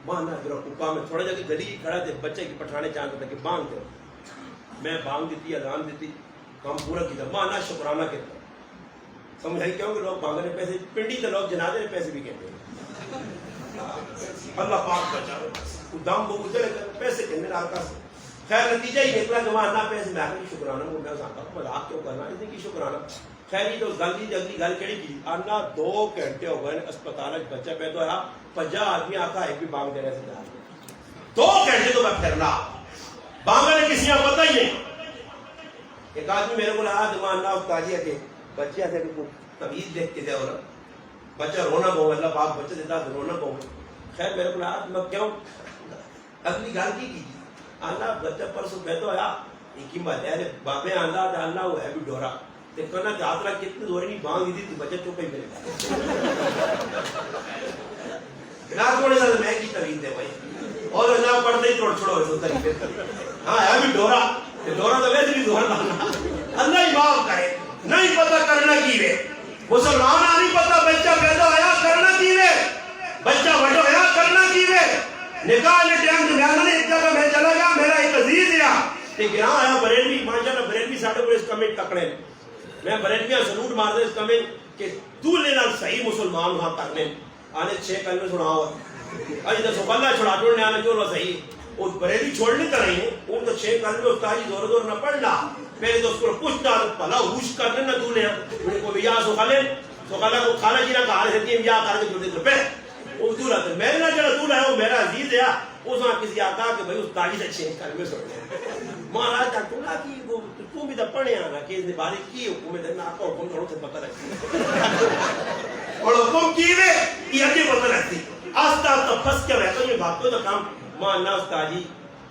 مانا میرا کوپا میں تھوڑا جا کے گلی کھڑا تھے بچے کی پٹھانے چاند تھا کہ بانگ دو میں بانگ دیتی اذان دیتی کام پورا کیا مانا شکرانہ کہتا سمجھائی کیوں کہ لوگ بانگنے پیسے پنڈی تو لوگ جنازے پیسے بھی کہتے ہیں اللہ پاک بچا دم وہ ادھر پیسے کے میرا آقا سے خیر نتیجہ ہی نکلا کہ وہاں اللہ پیسے میں آگے کی شکرانہ میں سانتا ہوں مذاق کیوں کرنا اس نے کی شکرانہ خیر یہ تو گل اگلی گل کہڑی کی آنا 2 گھنٹے ہو گئے اسپتال بچہ پیدا ہوا 50 آدمی آقا ایک بھی بانگ دینے سے جا 2 گھنٹے تو میں پھرنا بانگا نے کسی یہاں پتہ ہی نہیں ایک آدمی میرے کو لگا دماغ اللہ استادی ہے کہ بچے ایسے کہ تمیز دیکھ کے دے ہو رہا بچہ رونا بہو اللہ پاک بچہ دیتا رونا بہو خیر میرے کو لگا میں کیوں اگلی گل کی اللہ بچہ پرسوں پیدا ہوا ایک ہی بات ہے بابے آندہ اللہ وہ ہے بھی ڈورا تے کنا تے ہاتھ رکھ کتنے دور نہیں بانگ دی تے بچہ چپ ہی ملے نہ تھوڑے سال میں کی ترین دے بھائی اور نہ پڑھتے ہی توڑ چھوڑو اس طریقے ہاں ہے بھی ڈورا تے ڈورا تو ویسے بھی دور لانا اللہ ہی معاف کرے نہیں پتہ کرنا کی وے مسلمان نہیں پتہ بچہ پیدا ہویا کرنا کی وے بچہ بڑا ہویا کرنا کی وے نکاح نے ٹائم درمیان نے ایک جگہ میں چلا گیا میرا ایک عزیز ہے تے گراں آیا بریلوی ماشاءاللہ بریلوی ساڈے کو اس کمنٹ تکڑے میں بریلویاں سلوٹ مار دے اس کمنٹ کہ دولے نال صحیح مسلمان وہاں کرنے آنے 6 کلمے سناؤ اج تے سو اللہ چھڑا ٹوڑنے آنا جو صحیح اس بریلی چھوڑنے کر رہی ہیں وہ تو 6 کلمے استاد زور زور نہ پڑھنا پہلے تو اس کو پوچھتا بھلا ہوش کرنے نہ دولے انہیں کو یا سو خالہ کو کھانا جی نہ کہا رہے تھے یا کر کے جڑے پہ وہ دولا تے میرے نال جڑا دولا ہے وہ میرا عزیز ہے اس نے کسی آقا کہ بھائی استاد جی سے 6 کلمے سن مہاراج کا ٹولا کی وہ تو بھی تو پڑھیا نا کہ اس نے باری کی حکومت ہے نا کو حکم کرو تے پتہ لگتی اور حکم کی وے یہ اگے پتہ لگتی آستا تو پھنس کے رہتا یہ باتوں کا کام ماں اللہ استاد جی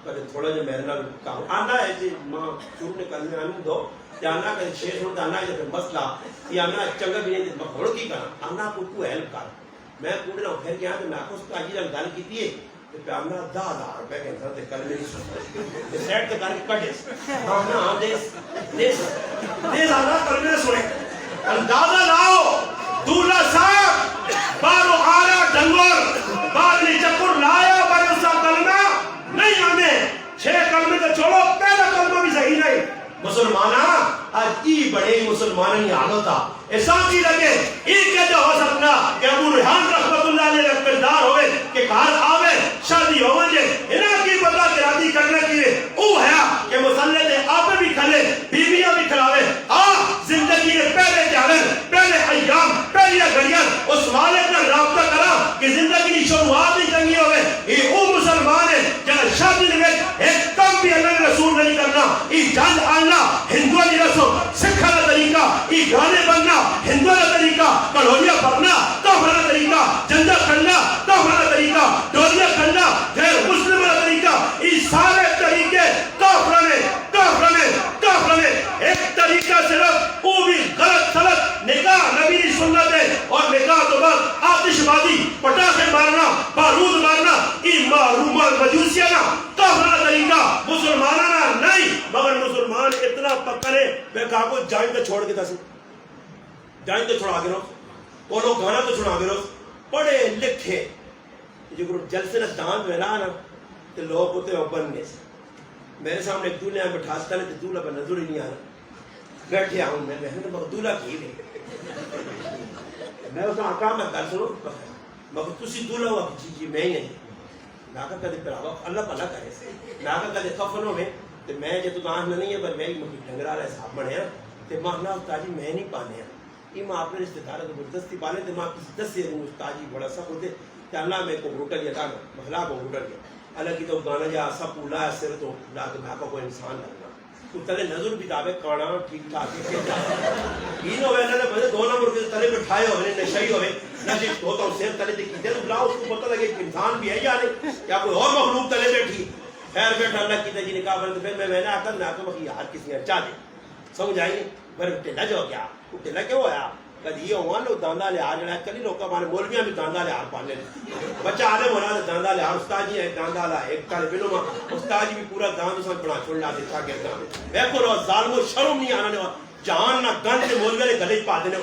پر تھوڑا جو میرے نال کام آنا ہے جی ماں شروع نے کلمے آنے دو جانا کہ 6 سن دانا ہے مسئلہ یہ آنا چنگا بھی نہیں میں گھوڑ کی کرا آنا کو تو ہیلپ کر میں پورے نہ پھر گیا تو میں کو استاد جی نال گل کیتی ہے تے پیامنا 10,000 روپے کے اندر تے کلمے نہیں سن تے سیٹ تے کر کٹے ہاں نا دے آنا کلمے سنے اندازہ لاؤ دولا صاحب بارو آرا ڈنگور بارنی چکر لایا برسا کلمہ نہیں آنے 6 کلمے تو چھوڑو پہلا کلمہ بھی صحیح نہیں مسلمانہ آج ای بڑے مسلمانہ ہی حالتا ایسا کی لگے ایک کہتے ہو سکنا کہ ابو ریحان رحمت اللہ علیہ اقتدار ہوئے کہ گھر آوے شادی ہو جے انہاں کی پتہ کہ شادی کرنے کی او ہے کہ مسلح تے آپ بھی کھلے بیویاں بھی کھلاوے زندگی کے پہلے چالن پہلے ایام پہلی گھڑیاں اس مالک کا رابطہ کرا کہ زندگی کی شروعات ہی چنگی ہوئے یہ او مسلمان ہے جہاں شادی میں ایک کم بھی اللہ رسول نہیں کرنا یہ جان آنا ہندو کی رسم سکھا کا طریقہ یہ گانے بننا ہندو کا طریقہ کڑولیاں پڑھنا کافرہ طریقہ جنجا کرنا کافرہ طریقہ ڈولیاں کرنا غیر مسلم کا طریقہ یہ سارے طریقے کافرہ میں ایک طریقہ صرف وہ بھی غلط سلط نکاح نبی کی سنت ہے اور نکاح تو بعد آتش بازی پٹاخے مارنا بارود مارنا یہ معرومہ مجوسیانہ کافرہ طریقہ مسلمانانہ نہیں مگر مسلمان اتنا پکڑے میں کہا کو جائیں تو چھوڑ کے تھا جائیں تو چھوڑا کے رو وہ لوگ گانا تو چھوڑا کے رو پڑھے لکھے جو جلسے نہ داند میں نا تو لوگ ہوتے ہیں بن گئے میرے سامنے ایک دولہ بٹھاستا ہے تو دولہ پر نظر ہی نہیں آنا بیٹھے آؤں میں نے دولہ کی نہیں میں اس نے آقا میں کر سنو مگر تسی دولہ ہوا جی میں ہی نہیں میں آقا کہتے پر آقا اللہ پلا کرے میں آقا کہتے کفنوں میں تو میں جو تو آنکھ نہیں ہے پر میں مجھے ڈنگرہ رہے صاحب بڑھے ہیں تو ماں استاجی میں نہیں پانے ہیں یہ ماں اپنے رشتہ دارہ تو بردستی پانے تو ماں کسی دس سے استاجی بڑا سب ہوتے کہ اللہ میں کو روٹا لیا تھا محلہ کو روٹا لیا اللہ کی تو گانا جا سب پولا ہے سر تو لا تو میں کو انسان لگنا تو تلے نظر بھی دعوے کانا ٹھیک ٹھاک کے یہ ہوئے اللہ نے مجھے 2 نمبر کے تلے بٹھائے ہوئے نشائی ہوئے نشی ہوتا ہوں سیر تلے دیکھی جب لا اس کو پتہ لگے کہ انسان بھی ہے یا نہیں یا کوئی اور مخلوق تلے بیٹھی خیر بیٹھا اللہ کی تجی نکاح بند پھر میں نے آکر میں آکر مکی یار کسی اچھا دے سمجھ آئیے پر ٹیلا جو گیا وہ ٹیلا کیوں ہویا کدی یہ ہوا لوگ داندہ لے آر جڑا کلی لوگ کا مانے مولویاں بھی داندہ لے آر پانے بچہ عالم ہونا تو داندہ لے آر استاد جی ہے داندہ لے ایک طالب علم استاد جی بھی پورا داند سمجھ بنا چھوڑ لا دیتا کہ میں کو رو ظالم و شرم نہیں آنا نے جان نہ گند کے مولوی نے گلے پا دینے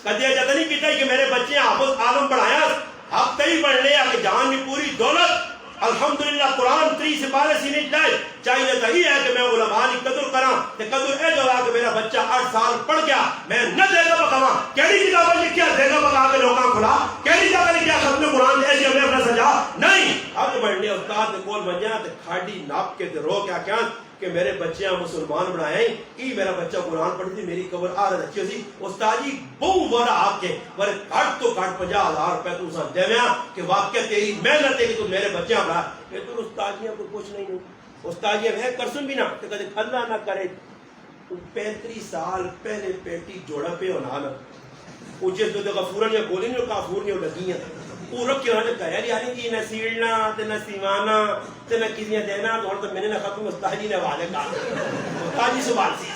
کدی ایسا نہیں کیتا کہ میرے بچے حافظ عالم پڑھایا اب کئی پڑھ لے کہ جان کی پوری دولت الحمدللہ قرآن 3 سپارے سینے جائے چاہیے تو یہ ہے کہ میں علماء کی قدر کراں تے قدر اے جو ہے کہ میرا بچہ 8 سال پڑھ گیا میں نہ دے گا بکواں کیڑی کتاب لکھیا دے گا بکا کے لوکاں کھلا کیڑی جگہ لکھیا ختم قرآن اے جو میں سجا نہیں اب بڑھنے استاد دے کول بنیا تے کھاڑی ناپ کے تے رو کیا کہ میرے بچے مسلمان بنائے ای میرا بچہ قرآن پڑھتی میری قبر آ رہا اچھی ہوتی استاد جی بہت بڑا آگ کے ورے کٹ تو کٹ 50,000 روپے تو ساتھ دے میں کہ واقعہ تیری محنت ہے کہ تو میرے بچے بنا کہ تو استاد جی کو کچھ نہیں ہوں استاد جی میں کرسن بھی نہ کہ کدے اللہ نہ کرے 35 سال پہلے پیٹی جوڑا پہ ہونا نا وہ جس دو غفورن یا گولی نہیں کافور نہیں لگی ہیں وہ رکھ کے انہوں نے کہا یعنی کہ نہ سیڑنا تے نہ سیوانا تے نہ کسیاں دینا تو اور تو میں نے نہ ختم استاد جی نے والے کہا استاد جی سوال سی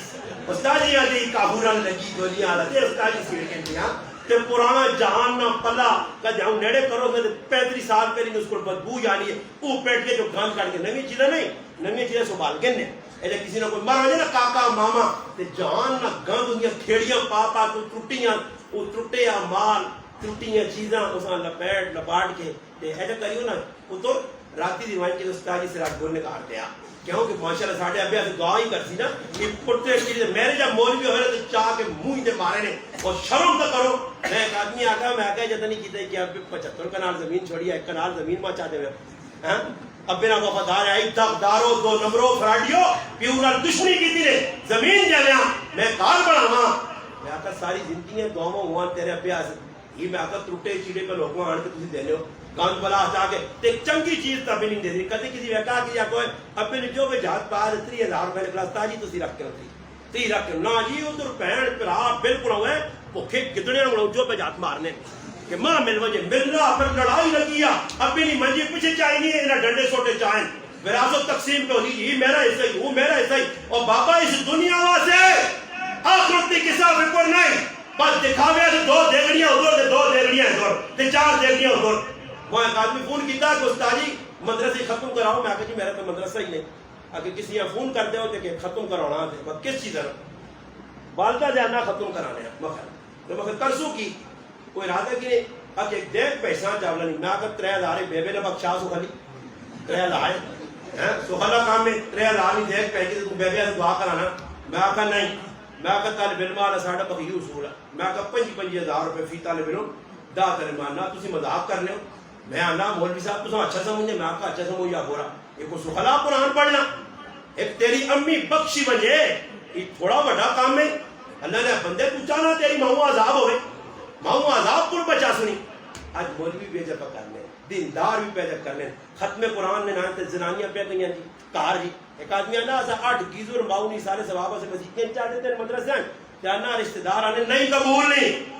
استاد جی آدھی کابوران لگی گولیاں آدھے استاد جی سیڑھ کے دیا تے پرانا جہان نہ پلا کہ جاؤں نیڑے کرو گے 35 سال پہلے اس کو بدبو جانی ہے وہ پیٹ کے جو گند کر کے نمی چیزیں نہیں نمی چیزیں سنبھال کے نے ایسے کسی نے کوئی مر ہو جائے نا کاکا ماما تے جہان نہ گند ان کھیڑیاں پا تو ٹوٹیاں وہ ٹوٹے مال ٹوٹیاں چیزاں اساں لپاٹ کے تے ایسے کریو نا وہ تو راتی دی وائن کے استاد جی سے رات بولنے کا آتے ہیں کیونکہ ماشاءاللہ ساڑھے ابھی سے دعا ہی کرتی نا کہ پڑتے چیزیں میرے جب مولوی ہوئے تو چاہ کے منہ دے مارے نے اور شرم تو کرو میں ایک آدمی آگا میں آگا جتنی کیتا ہے کہ اب 75 کنال زمین چھوڑی ہے 1 کنال زمین ماں چاہتے ہوئے اب بنا وفادار ہے دغدارو 2 نمبروں فراڈیو پیورا دشمنی کی تھی نے زمین جلیا میں کار بڑھا ماں میں آگا ساری زندگی دعاوں ہوا تیرے ابھی آسے یہ میں آگا ٹوٹے چیڑے پہ لوگوں آنے کے تجھے دینے ہو کان بلا ہٹا کے تے چنگی چیز تبھی نہیں دے دی کدی کسی نے کہا کہ یا کوئی اپنے جو بھی جہاد پار 3000 روپے نکلا ستا جی تسی رکھ کے تی رکھ کے نا جی ادھر بہن پرا بالکل ہوئے بھوکے گدڑے نہ جو پہ جات مارنے کہ ماں مل وجہ ملنا پھر لڑائی لگی اپنی نہیں منجی پیچھے چاہیے نہیں نہ ڈنڈے سوٹے چاہیں وراثت تقسیم پہ ہونی یہ میرا حصہ ہی وہ میرا حصہ ہی اور بابا اس دنیا واسے آخرت کی کسا بالکل نہیں بس دکھاوے سے 2 دیگڑیاں ادھر تے 2 دیگڑیاں ادھر تے 4 دیگڑیاں ادھر وہ ایک آدمی فون کیتا کہ استاد جی مدرسے ختم کراؤ میں کہا جی میرا تو مدرسہ ہی نہیں اگر کسی نے فون کرتے ہوتے کہ ختم کرانا ہے کس چیز ہے والدہ جانا ختم کرانے ہیں تو میں کرسو کی کوئی ارادہ کی نہیں اب ایک دیکھ پیسہ چاولا نہیں میں اگر 3000 بے نے بخشا سو خالی 3000 سو خالا کام میں 3000 نہیں دیکھ پیسے تو بے سے دعا کرانا میں آکا نہیں میں آکا طالب علم والا ساڑھا بخیو اصول ہے میں آکا 25,000 روپے فی طالب علم دا طالب ماننا تسی مذاق کرنے ہو میں آنا مولوی صاحب تو اچھا سمجھے میں آکا اچھا سمجھ یا بورا ایک کو سخلا قرآن پڑھنا ایک تیری امی بخشی بجے یہ تھوڑا بڑا کام ہے اللہ نے بندے تو چاہنا تیری ماہو عذاب ہوئے ماہو عذاب پر بچا سنی آج مولوی بیجا پا کرنے دیندار بھی پیدا کرنے ختم قرآن میں نام تے زنانیاں پہ گئیں جی کار جی ایک آدمی آنا ایسا 8 گیزور ماہو نہیں سارے ثوابہ سے مسیحین چاہتے تھے مدرسے ہیں جانا رشتہ دار آنے نہیں قبول نہیں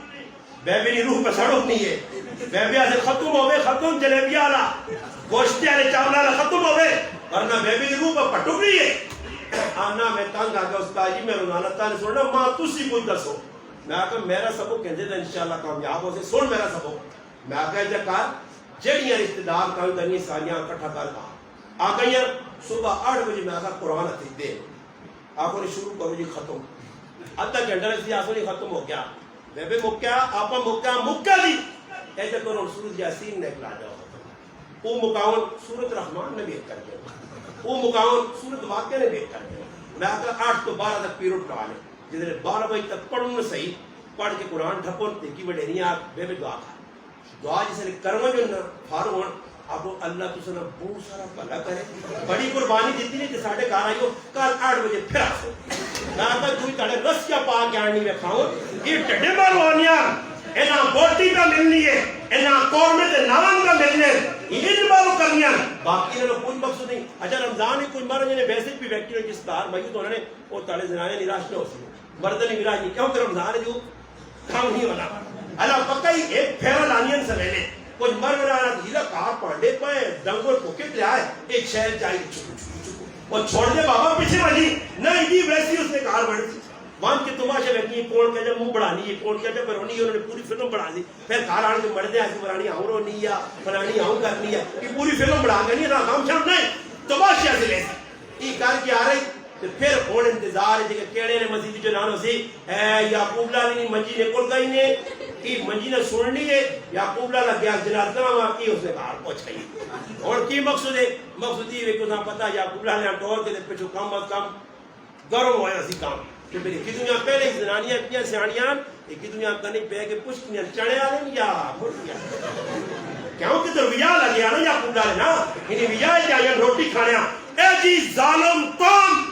بیبی نہیں روح پہ سڑک نہیں ہے بیبی آسے ختم ہوئے ختم جلیبی آلا گوشتی آلے چاولا آلا ختم ہوئے ورنہ بیبی نہیں روح پہ پٹک نہیں ہے آنا میں تنگ آگا استاد جی میں روزانہ تعالی سننا ماں تسی کوئی دسو میں آگا میرا سبق کہتے تھے انشاءاللہ کامیاب ہو سے سن میرا سبق میں آگا جا کار جڑیاں رشتہ دار کام کرنی سالیاں کٹھا کر کہا آگا صبح 8 بجے میں آگا قرآن اتھی دے آگا نے شروع کرو جی ختم آدھا گھنٹہ رسی آسو نہیں ختم ہو گیا بیبے مکیا آپا مکیا دی ایسے کرو سورت یاسین نے اکلا جاؤ او مکاون سورت رحمان نے بھی ایک کر دیا او مکاون سورت واقعہ نے بھی ایک کر دیا میں آگا 8 تو 12 تک پیروڈ ڈالے جدھر 12 بجے تک پڑھوں صحیح پڑھ کے قرآن ڈھپن دیکھی بڑے نہیں آگ بیبے دعا کھا دعا جسے نے کرما جو نا فارو ہون اب اللہ تو سنا بہت سارا بھلا کرے بڑی قربانی دیتی نہیں کہ ساڑھے گھر آئیو کل 8 بجے پھر آسو میں آگا دوئی تاڑے رس کیا پا کے آنی میں کھاؤں یہ ٹڈے مارو آنیا اینا بوٹی کا ملنی ہے اینا قورمت نان کا ملنے یہ مارو کرنیا باقی نے کوئی مقصود نہیں اچھا رمضان ہی کوئی مارو جنہیں ویسے بھی ویکٹی نے جس دار میت ہونے وہ تاڑے زنانے نراش نہ ہو سی مردنی مراج نہیں کیوں کہ رمضان ہے جو کام نہیں ہونا اللہ پکا ہی ایک پھیرا لانین سے لینے کچھ مر مرانا دھیرا کار پانڈے پائے ڈنگور پوکٹ لے آئے ایک شہر چاہیے چکو چکو چکو اور چھوڑ دے بابا پیچھے بجی نہیں جی ویسی اس نے کار بڑھ دی وہاں کے تماشے بیٹھی کون کہتے منہ بڑھانی ہے کون کہتے برونی ہے انہوں نے پوری فلم بڑھا دی پھر کار آنے کے مردے ایسی برانی آؤں رونی یا بنانی آؤں کرنی ہے یہ پوری فلم بڑھا گئی نہیں کام شام نہیں تماشے سے لے یہ کار کی آ رہی تو پھر کون انتظار ہے کہ کیڑے نے مسجد جو نانو سی اے یعقوب لالی نے منجی نے کل گئی نے کی منجی نے سننی ہے یعقوب لالا گیا جنازہ وہاں کی اس نے کار پہنچائی اور کی مقصود ہے مقصود یہ کہ اسے پتا یعقوب لالا نے ٹور کے پچھو کم از کم گرم ہوا سی کام کہ میری کی دنیا پہلے زنانیاں کیا سیانیاں ایک دنیا کرنی پہ کہ پشتیاں چڑھے آنے یا بھٹیاں کیوں کہ تو ویا لگیا نا یعقوب لالا نا انہیں ویا چاہیے روٹی کھانے اے جی ظالم قوم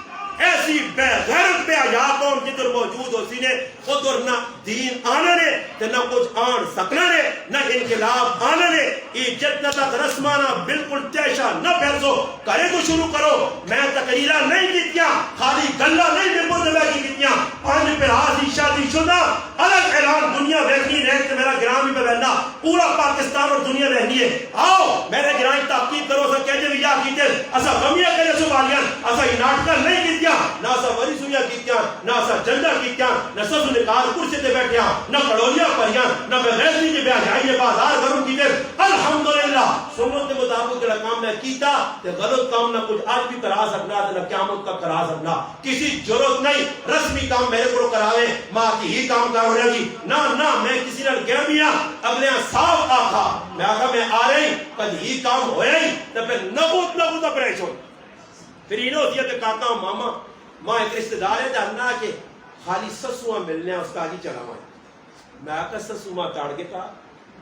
ایسی بے غیرت بے حیا قوم جدھر موجود ہو سی نے ادھر نہ دین آنے نے تے نہ کچھ آن سکنا نے نہ انقلاب آنے نے یہ جتنا تک رسمانہ بالکل تیشہ نہ پھیلسو کرے تو شروع کرو میں تقریرہ نہیں کیتیاں خالی گلہ نہیں بالکل دبا کی کیتیاں پانچ پر آسی شادی شدہ الگ اعلان دنیا دیکھنی ہے کہ میرا گرامی میں بہنا پورا پاکستان اور دنیا رہنی ہے آؤ میرے گرامی تحقیق کرو سا کہتے بھی یا کیتے اسا غمیہ کرے سو بالیاں اسا یہ ناٹکہ نہیں کیتیاں نہ اسا وری سویا کیتیاں نہ اسا جندا کیتیا نہ سسو نے کار کرسی تے بیٹھیا نہ کڑولیاں پریاں نہ بغیرتی دے بیان جائیے بازار گرم کیتے الحمدللہ سنت کے مطابق جڑا کام میں کیتا تے غلط کام نہ کچھ آج بھی کرا سکنا تے نہ قیامت تک کرا سکنا کسی ضرورت نہیں رسمی کام میرے کو کراوے ماں کی ہی کام کر ہونا جی نہ میں کسی نال گیا بھی ہاں اگلے صاف آکھا میں آکھا میں آ رہی کدی ہی کام ہویا ہی تے پھر نبوت اپریش ہو پھر انہوں ہوتی ہے کہ کاکا ماما ماں ایک رشتہ دار ہے جاننا کہ خالی سسوہ ملنے ہیں استادی چلا ماں میں آکا سسو ماں تاڑ کے تھا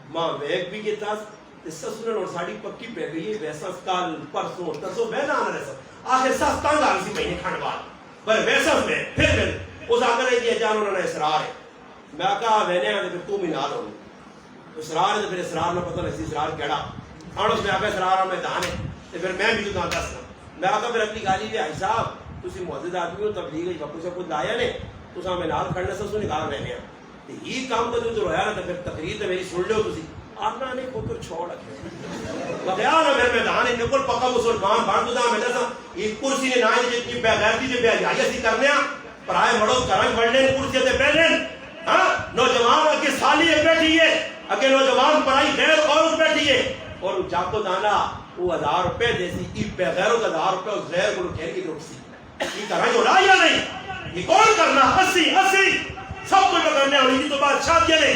ماں ویک بھی گتا سسو نے اور ساڑی پکی پہ گئی ویسا کال پرسوں تسو بہنا آنا رہا سا آخر ساس تانگ آگی سی مہینے کھانڈ بات پر ویسا میں پھر اس آکر ہے کہ جانو نے اسرار ہے میں آکا وینے آنے پھر تو بھی نال ہوں اسرار ہے پھر اسرار نہ پتہ نہیں اسرار کیڑا آنو میں آکا اسرار میں دانے پھر میں بھی تو دان دسنا میں آکا پھر اپنی گالی بھی آئی صاحب تسی معزز آدمی ہو تبلیغ ہے بکو سے کچھ لایا نے تو سا میں نال کھڑنے سے سو نکال رہنے ہیں یہ کام کا جو رویا نا پھر تقریر تو میری سن لو تسی آنا نہیں پتر چھوڑ رکھے بغیار ہے پھر میدان ان کو پکا مسلمان بڑھ دو دا میں دسا یہ کرسی نے نائیں جتنی بے غیرتی سے بے حیائی سی کرنے پرائے مڑو کرنج بڑھنے کرسی تے بیٹھنے ہاں نوجوان اگے سالی بیٹھی ہے اگے نوجوان پڑھائی غیر عورت بیٹھی ہے اور جاکو دانا وہ 1000 روپے دے سی یہ بے غیروں کا 1000 روپے اس غیر کو کہہ کی روک سی یہ کرنج ہو رہا یا نہیں یہ کون کرنا 80 سب کوئی کرنے والی جی تو بات شادیاں نے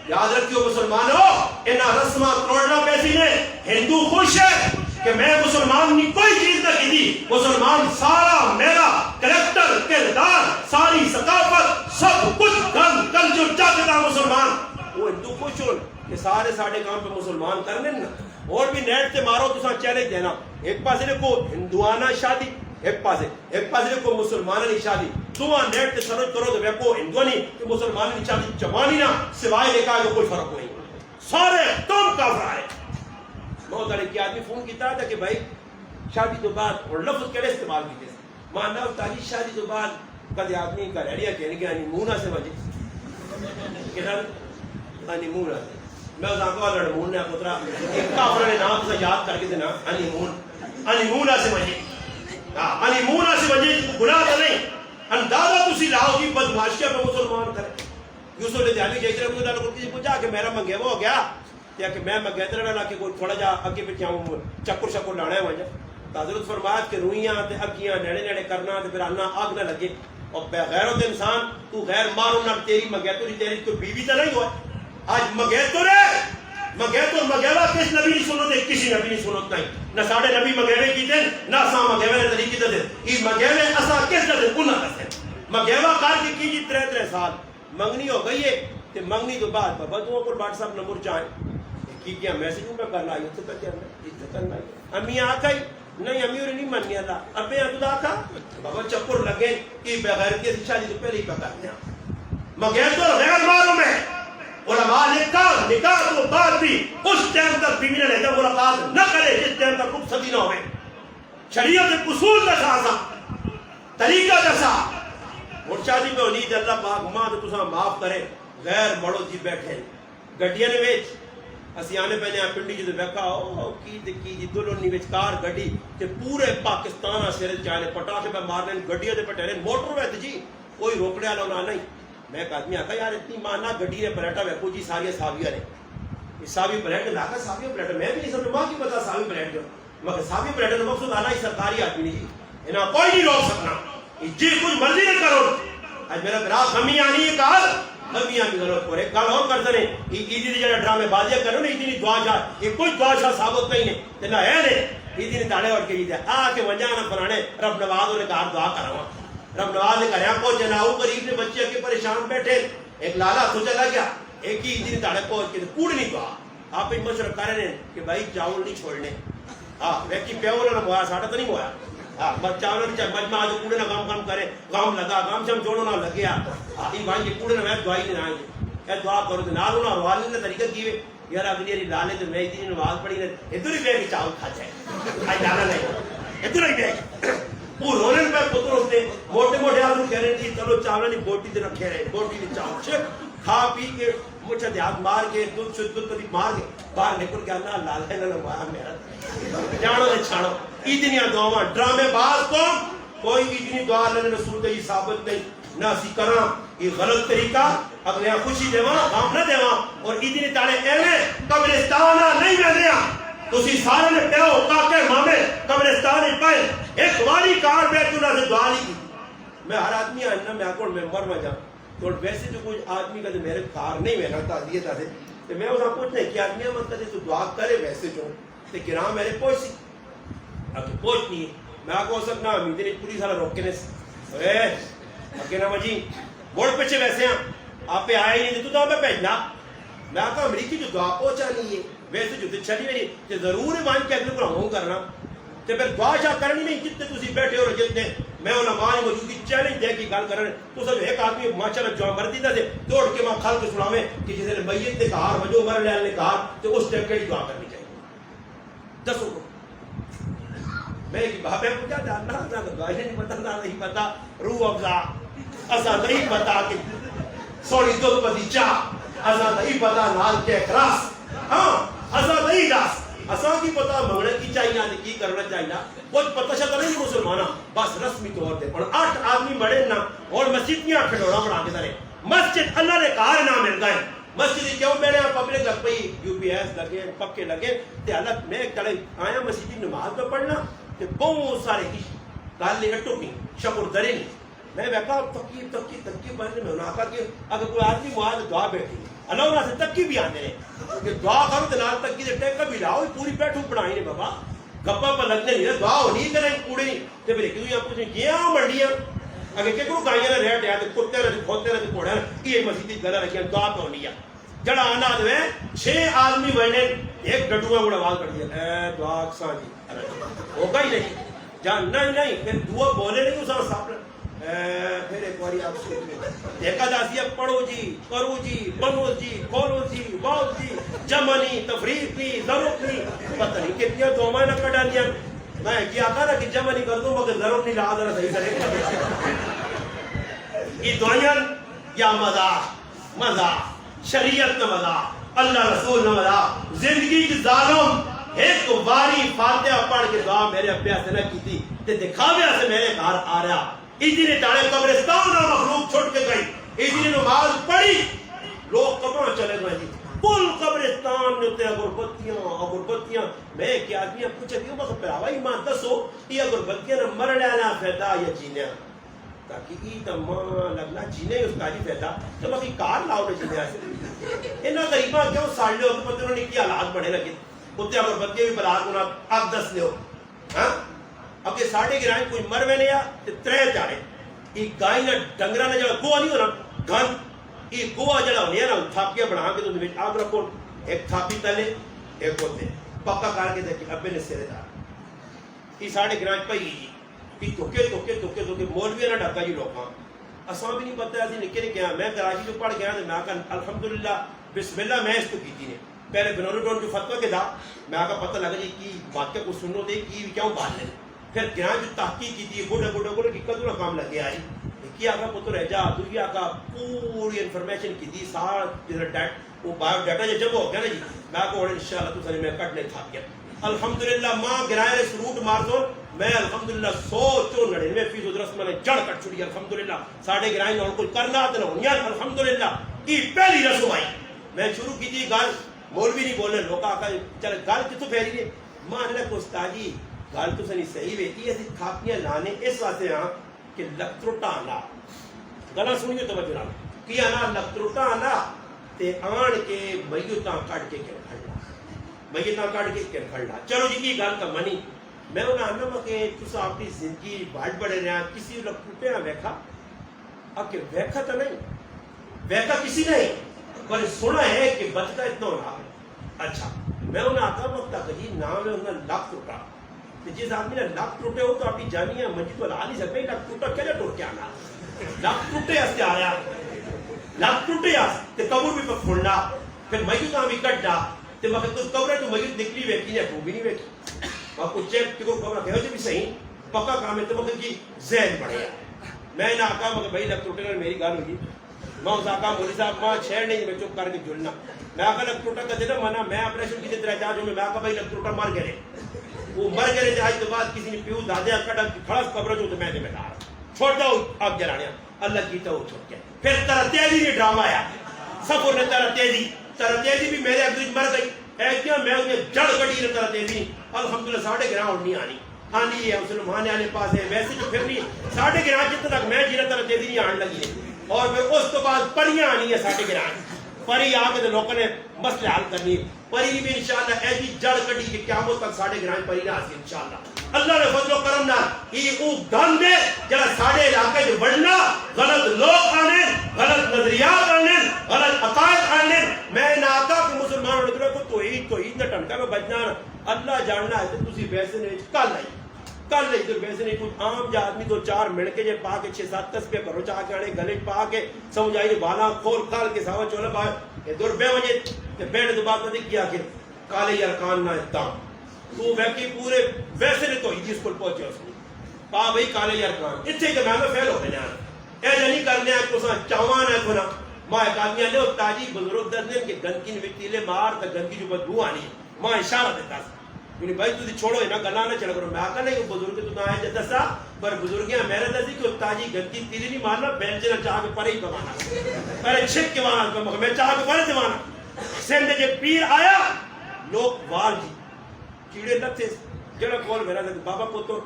یاد رکھیو مسلمانوں انہاں رسماں توڑنا پیسی نے ہندو خوش ہے کہ میں مسلمان نہیں کوئی چیز نہ کی دی مسلمان سارا میرا کریکٹر کردار ساری ثقافت سب کچھ کل جو چاہتا مسلمان وہ ہندو خوش ہو کہ سارے ساڑھے کام پہ مسلمان کرنے نا اور بھی نیٹ سے مارو تو ساں چیلنج دینا ایک پاسے کو ہندوانہ شادی ایک پاسے کو مسلمانہ شادی دعا نیٹ سے سرچ کرو تو ویکو ہندوانی کہ مسلمانہ شادی چمانی نہ سوائے لکھا جو کوئی فرق نہیں سارے تم کافر آئے بہت آنے کی آدمی فون کیتا تھا کہ بھائی شادی تو بعد اور لفظ کیلے استعمال کی تھے ماننا تاجی شادی تو بعد کدھے آدمی کا ریڈیا کہنے گیا نیمونہ سے وجہ کہنا نیمونہ سے میں اس آنکھوں والا لڑمون نے پترا ایک کافر نے نام سے یاد کر کے دینا انیمونہ سے وجہ انیمونہ سے وجہ گناہ تو نہیں اندازہ تسی لاؤ کی بدماشیہ پہ مسلمان کرے یوسف نے دیالی جیسے رہا اللہ کو کسی پوچھا کہ میرا منگے وہ ہو گیا کہ میں منگیت رہنا کہ کوئی تھوڑا جا اگے پچھے ہوں چکر لانا ہے وجہ تو حضرت فرمایا کہ روئیاں تے اگیاں نیڑے کرنا تے پھر آنا آگ نہ لگے اور بے غیرت انسان تو غیر مارو نہ تیری منگیتو نہیں تیری کوئی بیوی تو نہیں ہوا آج مگیتو رہے مگیتو مگیوہ کس نبی نہیں سنو دے کسی نبی نہیں سنو نہیں نہ ساڑھے نبی مگیوے کی دیں نہ ساں مگیوے نے طریقی دے یہ مگیوے اسا کس دے انہ کسے مگیوہ کار کی جی 3 سال منگنی ہو گئی ہے کہ منگنی تو بعد بابا تو پر واٹس ایپ نمبر چاہیں کی کیا میسیج میں کرنا ہے تو کرنا ہے امی آتا ہی نہیں امی اور نہیں مننی اللہ ابے تو آتا بابا چکر لگے کہ بغیر کی شادی تو پہلے ہی پکا دیا مگیتو غیر معلوم ہے علماء نکاح تو بعد بھی اس ٹائم تک بیوی نے رہتا ملاقات نہ کرے جس ٹائم تک رخصتی نہ ہوئے شریعت اصول کا ساسا طریقہ جیسا مرشادی میں انید اللہ پاک ماں تو تسا معاف کرے غیر مڑو جی بیٹھے گڈیاں نے ویچ اسی آنے پہنے ہیں پنڈی جی بیکھا ہو کی جی دلونی ویچ کار گڈی کہ پورے پاکستان سیرے چاہنے پٹاخے پہ مارنے گڈیاں دے پٹھے موٹر ویت جی کوئی روکنے والا ہونا نہیں میں ایک آدمی آکھا یار اتنی مانا گڈی نے پلیٹا ویکو جی ساری ساویہ نے اس ساوی پلیٹ نے لاکھا ساویہ پلیٹ میں بھی نہیں سمجھ ماں کی پتا ساوی پلیٹ جو مگر ساوی پلیٹ نے مقصود آنا ہی سرکاری آدمی نہیں جی انہاں کوئی نہیں روک سکنا جی کچھ مرضی نہ کرو آج میرا براہ غمی آنی ہے کار غمی آنی ضرورت پورے کل اور کرتے ہیں ایدی جڑا ڈرامے بازیاں کرو نا ایدی دعا شاہ یہ کوئی دعا شاہ ثابت نہیں ہے تے نہ ہے نے ایدی نے داڑے اور کے جی آ کے ونجانا فلانے رب نواز نے کہا دعا کراواں رب نواز نے کہا پہنچ جناؤ قریب نے بچے کے پریشان بیٹھے ایک لالا تو چلا گیا ایک ہی دن داڑے پہنچ کے پوڑ نہیں کہا آپ ایک مشورہ کر رہے ہیں کہ بھائی چاول نہیں چھوڑنے ہاں ویکی پیو نہ مویا ساڑھا تو نہیں مویا ہاں چاول نہیں چاہے مجمع آج کوڑے نہ کام کرے کام لگا کام سے ہم جوڑو نہ لگیا یہ بھائی یہ کوڑے نہ میں دعائی نہیں آئیں گے دعا کرو تو نال ہونا روال نے طریقہ کیوے یار اگلی اری لالے تو میں اتنی نماز پڑھی نے ادھر ہی بیٹھ کے چاول کھا جائے آج لانا نہیں ادھر ہی بیٹھ وہ رونے پہ پتر اس نے موٹے موٹے آدمی کہہ رہے تھی چلو چاول نہیں بوٹی تے رکھے رہے بوٹی تے چاول چک کھا پی کے مجھے دیہات مار کے دودھ شد دودھ مار کے باہر نکل کے اللہ لالے نہ مارا میرا جانو نے چھاڑو اتنی دعاواں ڈرامے باز کو کوئی اتنی دعا اللہ نے رسول دی ثابت نہیں نہ اسی کرا یہ غلط طریقہ اگلے خوشی دیواں غم نہ دیواں اور اتنے تالے ایویں قبرستان نہیں ملدیا تسی سارے نے پیو کاکے مامے قبرستان پائے ایک واری کار بیٹھ انہاں سے دعا نہیں کی میں ہر آدمی آنا میں آکڑ میں مر جا تو ویسے جو کوئی آدمی کا میرے کار نہیں میرا تعزیت آتے تو میں اسا پوچھنا کہ آدمی مطلب تو دعا کرے ویسے جو تے گراں میرے پہنچی اب تو پہنچنی میں آ کو سکنا امید نہیں پوری سارا روکے نے اے اگے نہ مجی بوڑ پیچھے ویسے ہیں آپ پہ آیا ہی نہیں تو دعا میں بھیجنا میں آقا امریکی جو دعا پہنچانی ہے ویسے جو چلی میری کہ ضرور ہے مان کے اگلے کو ہوں کرنا تے پھر دعا شاہ کرنی نہیں جتنے تسی بیٹھے ہو جتنے میں علماء موجودگی چیلنج دے کی گل کرن تو سب ایک آدمی ماشاءاللہ جو مردی دا سے دوڑ کے ماں کھل کے سناویں کہ جس نے میت نے کہا وجو مر لے نے کہا تو اس ٹائم کیڑی دعا کرنی چاہیے دسو میں کہ بابے پوچھا جاننا نہ دعا نہیں پتہ نہ نہیں پتہ روح افزا اسا نہیں پتہ کہ سوڑی دو پتی چاہ اسا نہیں پتہ نال کے اخلاص ہاں اسا نہیں داس اسا کی پتہ منگنے کی چاہیے نہ کی کرنا چاہیے کچھ پتہ شتا نہیں مسلمانہ بس رسمی طور پہ اور 8 آدمی بڑے نہ اور مسجد میں کھڑوڑا بنا کے سارے مسجد اللہ نے کہا نہ مل گئے مسجد کیوں میں نے پبلک لگ پئی یو پی ایس لگے پکے لگے تے حالت میں چلے آیا مسجد کی نماز میں پڑھنا تے بہت سارے کی گل لے ٹوکی شکر درے نہیں میں بیٹھا تکی پڑھنے میں انہاں کہا کہ اگر کوئی آدمی معاذ دعا بیٹھی اللہ انہاں سے تکی بھی آنے ہیں کہ دعا کرو تے نال تکی دے ٹیکا بھی لاؤ پوری بیٹھو پڑھائی نے بابا گپا پر لگنے نہیں دعا ہونی کریں کوڑے نہیں تے پھر کیوں آپ پوچھیں گیاں منڈیاں اگر کہ کوئی گائیاں نہ ریٹ ہے تے کتے نہ کھوتے نہ کوڑے یہ مسجد دی گلا رکھیا دعا تو ہونی ہے جڑا آنا دے 6 آدمی بنے ایک ڈڈوا بڑا آواز کر دیا اے دعا کساں جی ہوگا ہی نہیں جان نہیں پھر دعا بولے نہیں تو سامنے پھر ایک باری آپ سوچیں ایک اداسیہ پڑھو جی کرو جی بنو جی کھولو جی واؤ جی جمعنی تفریق نہیں ضرورت نہیں پتہ نہیں کتنی دعائیں نہ کر ڈالیا میں کیا کہا نا کہ جمعنی کر دوں مگر ضرورت نہیں لا ذرا صحیح کرے یہ دعائیں یا مزہ شریعت نہ مزہ اللہ رسول نہ مزہ زندگی کی ظالم ایک واری فاتحہ پڑھ کے دعا میرے ابے سے نہ کی تھی تے دکھاوے سے میرے گھر آ رہا اسی نے ٹاڑے قبرستان اور مخلوق چھوڑ کے گئی اسی نے نماز پڑھی لوگ قبروں چلے گئے جی کل قبرستان میں تے اگربتیاں میں کہ آدمی پوچھے کہ وہ پراوا ایمان دسو یہ اگربتیاں نہ مر لینا فائدہ یا جینے تاکہ ای تمام لگنا جینے اس کا جی فائدہ تو باقی کار لاؤ نہ جینے ایسے انہاں غریباں کیوں ساڑھ لے ہوتے پتہ انہوں نے کی حالات بڑھے لگے اتنے اگربتیاں بھی بلاد ہونا اب دس لے ہو ہاں اب کے ساڑھے گرائیں کوئی مر میں لیا ترے چاڑے ایک گائیں نہ ڈنگرہ نہ جڑا گوہ نہیں ہونا گھن ایک گوہ جڑا ہونے نا تھاپیاں بنا کے تو میں آگ رکھو ایک تھاپی تلے ایک ہوتے پکا کار کے دیکھیں ابے نے سیرے دار یہ ساڑھے گرائیں پہی جی یہ توکے مولوی نہ ڈھکا جی لوگاں اساں بھی نہیں پتہ ہے نکے نہیں کیا میں کراچی جو پڑھ گیا تو میں کہا الحمدللہ بسم اللہ میں اس کو کیتی نے پہلے بنورو ٹون جو فتوہ کے تھا میں آگا پتہ لگا جی کی واقعہ کو سنو دے کی کیوں بات لے پھر گران جو تحقیق کی تھی گوڑا کی قدر کام لگے آئی کی آگا پتر رہ جا دوی آگا پوری انفرمیشن کی تھی سارا ڈیٹ وہ بایو ڈیٹا جب ہو گیا نا جی میں آگا انشاءاللہ تو سنی میں کٹ نہیں تھا گیا الحمدللہ ماں گرائے رہے سروٹ مار دو میں الحمدللہ 199% درست میں نے جڑ کٹ چھوڑی الحمدللہ ساڑھے گرائیں اور کچھ کرنا تو نہ ہونیا الحمدللہ کی پہلی رسم آئی میں شروع کی تھی گال مولوی نہیں بولنے لوگا آقا چل گال کتوں پھیری ہے ماں نے کو استادی گال تو سنی صحیح بیٹی ایسی کھاپیاں لانے اس واسطے ہاں کہ لکتروٹا آنا گلا سنیے تو بجرا کی آنا لکتروٹا آنا تے آن کے میتاں کٹ کے کھڑنا میتاں کٹ کے کھڑنا چلو جی کی گال کا منی میں انہاں آنا کہ تسا اپنی زندگی بڑھ بڑھے رہا کسی لکتروٹے نہ ویکھا اب کہ ویکھا تو نہیں ویکھا کسی نہیں پر سنا ہے کہ بچتا اتنا ہونا اچھا میں انہیں آتا وقت کہ جی نام ہے انہیں لک ٹوٹا جس آدمی نے لک ٹوٹے ہو تو اپنی جانیاں مسجد کو لا نہیں سکتے لک ٹوٹا کیا ٹوٹ کے آنا لک ٹوٹے ہستے آیا لک ٹوٹے ہستے قبر بھی پک کھولنا پھر میت بھی کٹا تے وقت تو قبر تو میت نکلی ویکھی یا تو بھی نہیں ویکھی وہاں کچھ چیک ٹکو قبر کہو بھی صحیح پکا کام ہے تو وقت کی ذہن بڑھے میں نہ آقا مگر بھائی لک ٹوٹے میری گال ہوگی میں اس آقا مولی صاحب ماں چھیڑ نہیں میں چپ کر کے جلنا میں آقا لگ ٹوٹا کا دینا مانا میں آپریشن کی طرح جا جو میں آقا بھائی لگ ٹوٹا مر گئے وہ مر گئے جہاز کے بعد کسی نے پیو دادیا کٹا کھڑا قبر جو تو میں نے بیٹھا چھوڑ جاؤ آپ جلانے اللہ کی تو چھوٹ گیا. پھر ترا تیزی میں ڈرامہ آیا, سفر نے ترا تیزی بھی میرے اگلی مر گئی ہے کیا, میں انہیں جڑ کٹی نے ترا تیزی. الحمدللہ ساڑھے گراؤنڈ نہیں آنی آنی ہے مسلمان آنے پاس ہے. ویسے تو پھر نہیں ساڑھے گراؤنڈ جتنا تک میں جینا ترا تیزی نہیں آن لگی ہے. اور پھر اس تو بعد پریاں آنی ہے ساڑھے گراؤنڈ, پری آ کے لوگوں نے مسئلے حل کرنی ہے. پری بھی انشاءاللہ ایسی جڑ کٹی کہ قیامت تک ساڑھے گراؤنڈ پری نہ آسی انشاءاللہ. اللہ نے فضل و کرم نہ یہ او گن دے جڑا ساڑھے علاقے جو بڑھنا غلط لوگ آنے, غلط نظریات آنے, غلط عقائد آنے. میں نہ آتا کہ مسلمانوں نے کو توحید نہ ٹنکا میں بچنا اللہ جاننا ہے. تو تسی ویسے نہیں کل نہیں تو ویسے نہیں کچھ عام جا آدمی تو چار مڑکے جے پا کے 6-7 تسبیح کرو چاہ کے آنے گلے پا کے سمجھائی بالا کھول کھال کے ساوا چولا با کہ دور بے وجہ کہ بیٹھ تو بات نہیں کیا کہ کالے ارکان نہ اتام تو ویکی پورے ویسے نے تو ہی اسکول پہنچے اس نے پا بھئی کالے ارکان اتھے کہ میں فیل ہو گئے ہیں اے جنی کرنے ہیں کسا چاوان ہے کنا ماں ایک آدمی آنے اور تاجی بزرگ دردنے کہ گندگی نویتیلے مار تا گندگی جو بدبو آنی ماں اشارہ دیتا سا یعنی بھائی تو چھوڑو ہے نا گلا نہ چلا کرو. میں آقا نہیں کہ بزرگ تو نہ آئے جتا سا پر بزرگیاں میرے دسی کہ تاجی گندگی تیلی نہیں مارنا بیلچے نہ چاہ کے پرے ہی پمانا پرے چھک کے مانا میں چاہ کے پرے دیوانا. سندھ جے پیر آیا لوگ وال جی کیڑے لتے جڑا کول میرا دے بابا کو تو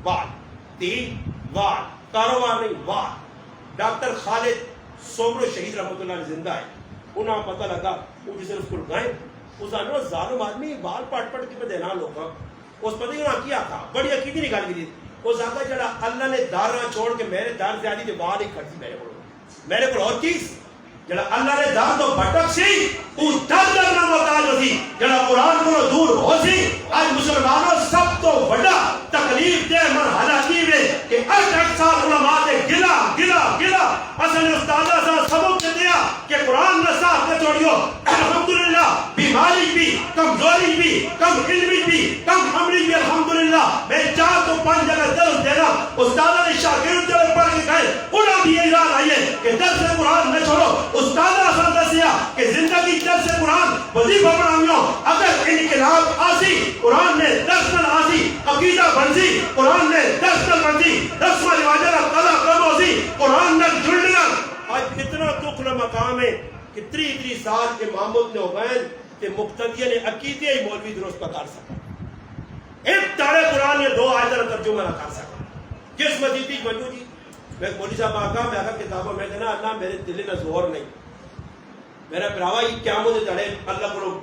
وال تین وال کاروبار نہیں وال. ڈاکٹر خالد سومرو شہید رحمت اللہ علیہ زندہ ہے. انہاں پتہ لگا وہ جسے اس کو گئے اس آنے وہ ظالم آدمی بال پاٹ پاٹ کے دینا لوگا اس پتہ ہی انہاں کیا تھا بڑی عقیدی نکال کی دی. اس آقا جڑا اللہ نے دار نہ چھوڑ کے میرے دار سے آدھی بال ہی کھڑی میرے کو اور چیز جڑا اللہ نے دار تو بھٹک سی وہ در در نہ محتاج ہوتی جڑا قرآن کو دور ہو سی. آج مسلمانوں سب تو بڑا تکلیف دے مرحلہ کی میں کہ 8 سال علماء دے گلا اصل استادہ سا سبق دیا کہ قرآن نہ ساتھ نہ چھوڑیو. الحمدللہ بیماری بھی کمزوری بھی کم علمی بھی کم عملی بھی الحمدللہ میں 4 تو 5 جگہ درس دینا استادہ نے شاگرد جب پڑھ کے گئے انہوں بھی یہ یاد آئیے کہ درس قرآن نہ چھوڑو. استادہ اصل دسیا کہ زندگی درس قرآن وظیفہ پڑھاؤں اگر انقلاب آسی قرآن نے درس نہ آسی عقیدہ بنسی قرآن نے درس نہ بنسی رسم رواجہ قضا کم ہوسی قرآن نہ جڑنا. آج اتنا دکھ نہ مقام ہے کہ 3 سال امامت نے ہو گئے کہ مقتدیہ نے عقیدہ ہی مولوی درست پکار سکا ایک تارے قرآن یہ 2 آیتیں ترجمہ نہ کر سکا. کس مجیدی منجو جی میں مولوی صاحب آقا میں آقا کتابوں میں دینا اللہ میرے دل نہ زہر نہیں میرا براوا یہ قیامت دے اللہ کو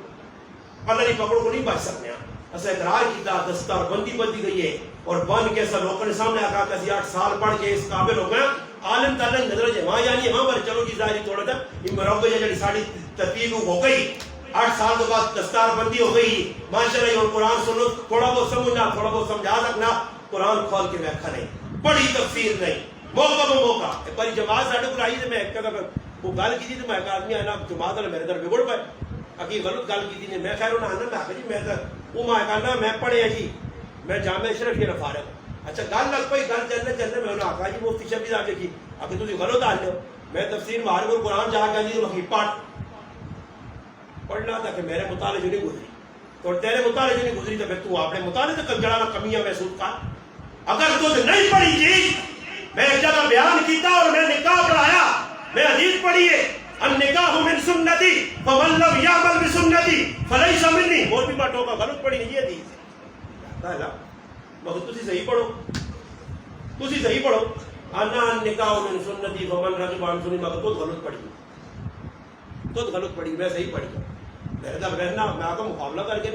اللہ نہیں پکڑو کو نہیں بچ سکتے ہیں. اسے اقرار کیتا دستار بندی بدی گئی ہے اور بن کے سب لوگوں نے سامنے آقا کہ 8 سال پڑھ کے اس قابل ہو گیا عالم تعالی نظر جے وہاں یعنی وہاں پر چلو جی ظاہری تھوڑا تھا یہ مرغے جڑی ساڑی ترتیب ہو گئی 8 سال کے بعد دستار بندی ہو گئی ماشاءاللہ یہ قرآن سنو تھوڑا بہت سمجھنا تھوڑا بہت سمجھا سکنا قرآن کھول کے ویکھا نہیں بڑی تفسیر نہیں موقع ایک باری جماعت ساڑھے کو آئی تھی میں ایک وہ گل کی تھی تو میں ایک آدمی آنا جماعت نے میرے در بگڑ پائے اکی غلط گل کی تھی میں خیر انہوں نے آنا جی میں وہ میں کہنا میں پڑھے ہیں جی میں جامعہ اشرف یہ فارغ اچھا گل لگ پئی گل چلنے میں انہوں نے آخا جی مفتی شبیر آ کی اگر تھی غلط آ لو میں تفسیر مہار کو قرآن جا کے جی وہی پڑھنا تھا کہ میرے مطالعے جو نہیں گزری تو تیرے مطالعے جو نہیں گزری تو پھر تو اپنے مطالعے تک جڑا کمیاں محسوس کر اگر تو نہیں پڑھی چیز میں ایک جگہ بیان کیتا اور میں نکاح پڑھایا میں حدیث پڑھی ہے النکاح من سنتی فمن لم یعمل بسنتی فلیس منی اور بھی باتوں کا غلط پڑھی نہیں یہ حدیث ہے مگر تسی صحیح پڑھو انا النکاح من سنتی فمن رغب عن سنتی مگر تو غلط پڑھی میں صحیح پڑھی میرے دب رہنا میں آقا مقابلہ کر کے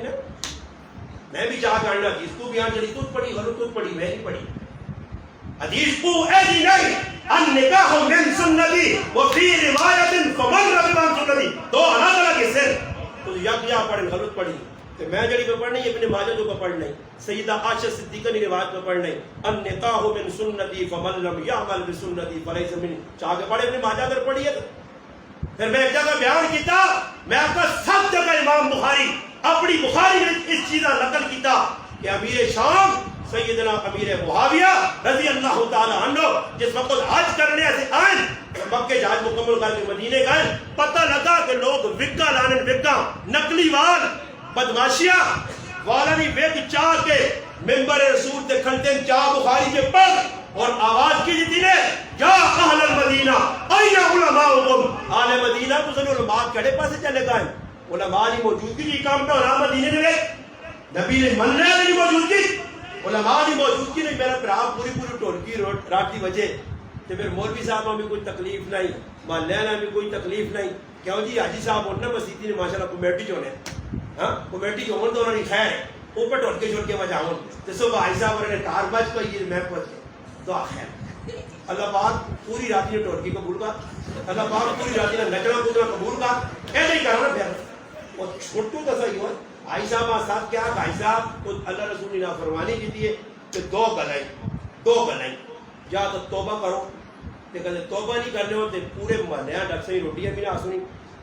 میں بھی چاہ کرنا حدیث تو بیان چلی تو پڑھی غلط تو پڑھی میں نہیں پڑھی حدیث کو ایسی نہیں النکاح من سنتی وفی روایت فمن رغب عن سنتی دو الگ الگ حصے تو یا پڑھیں غلط پڑھی کہ میں جڑی پہ پڑھنی ابن ماجہ جو پہ پڑھنی سیدہ عائشہ صدیقہ نے روایت پہ پڑھنی النکاح من سنتی فمن لم یعمل بسنتی فلیس منی چاہ کے پڑھے ابن ماجہ اگر پڑھی ہے پھر میں ایک جگہ بیان کیتا میں آپ کا سب جگہ امام بخاری اپنی بخاری نے اس چیزہ نقل کیتا کہ امیر شام سیدنا امیر معاویہ رضی اللہ تعالی عنہ جس وقت حج کرنے سے آئے مکہ جہاز مکمل کر کے مدینے گئے پتہ لگا کہ لوگ وگا لانن وگا نقلی وال بدماشیاں والانی وگ چاہ کے ممبر رسول تے کھلتے چاہ بخاری کے پڑھ اور آواز کی دیتی نے یا اہل المدینہ این علماؤکم، آل مدینہ تو سن علماء کڑے پاسے چلے گئے، علماء نہیں موجود کی جی کام پہ اور مدینے نے نبی نے من رہے نہیں موجود کی، علماء نہیں موجود کی، نہیں میرا برا پوری ٹولکی رات کی وجہ تو پھر مولوی صاحب میں کوئی تکلیف نہیں، محلے میں کوئی تکلیف نہیں، کیوں جی حاجی صاحب ہونا مسیحی نے ماشاءاللہ کمیٹی جو نے ہاں کمیٹی جو ہونے تو انہوں نے خیر ہے اوپر ٹوٹ کے چھوڑ کے میں جاؤں تو صبح حاجی صاحب نے کار بچ کو یہ میں پہنچ گیا تو آخر اللہ پاک پوری رات نے ٹوٹ کے قبول کا، اللہ پاک پوری رات نے نچنا کودنا قبول کا، ایسے ہی کرنا پھر اور چھوٹو تو صحیح ہوا حاجی صاحب ساتھ کیا حاجی صاحب کو اللہ رسول نے نافرمانی کی تھی کہ دو گلائیں یا تو توبہ کرو تے کدے توبہ نہیں کرنے ہوتے پورے محلے ڈک سہی روٹیاں بھی نہ آسنی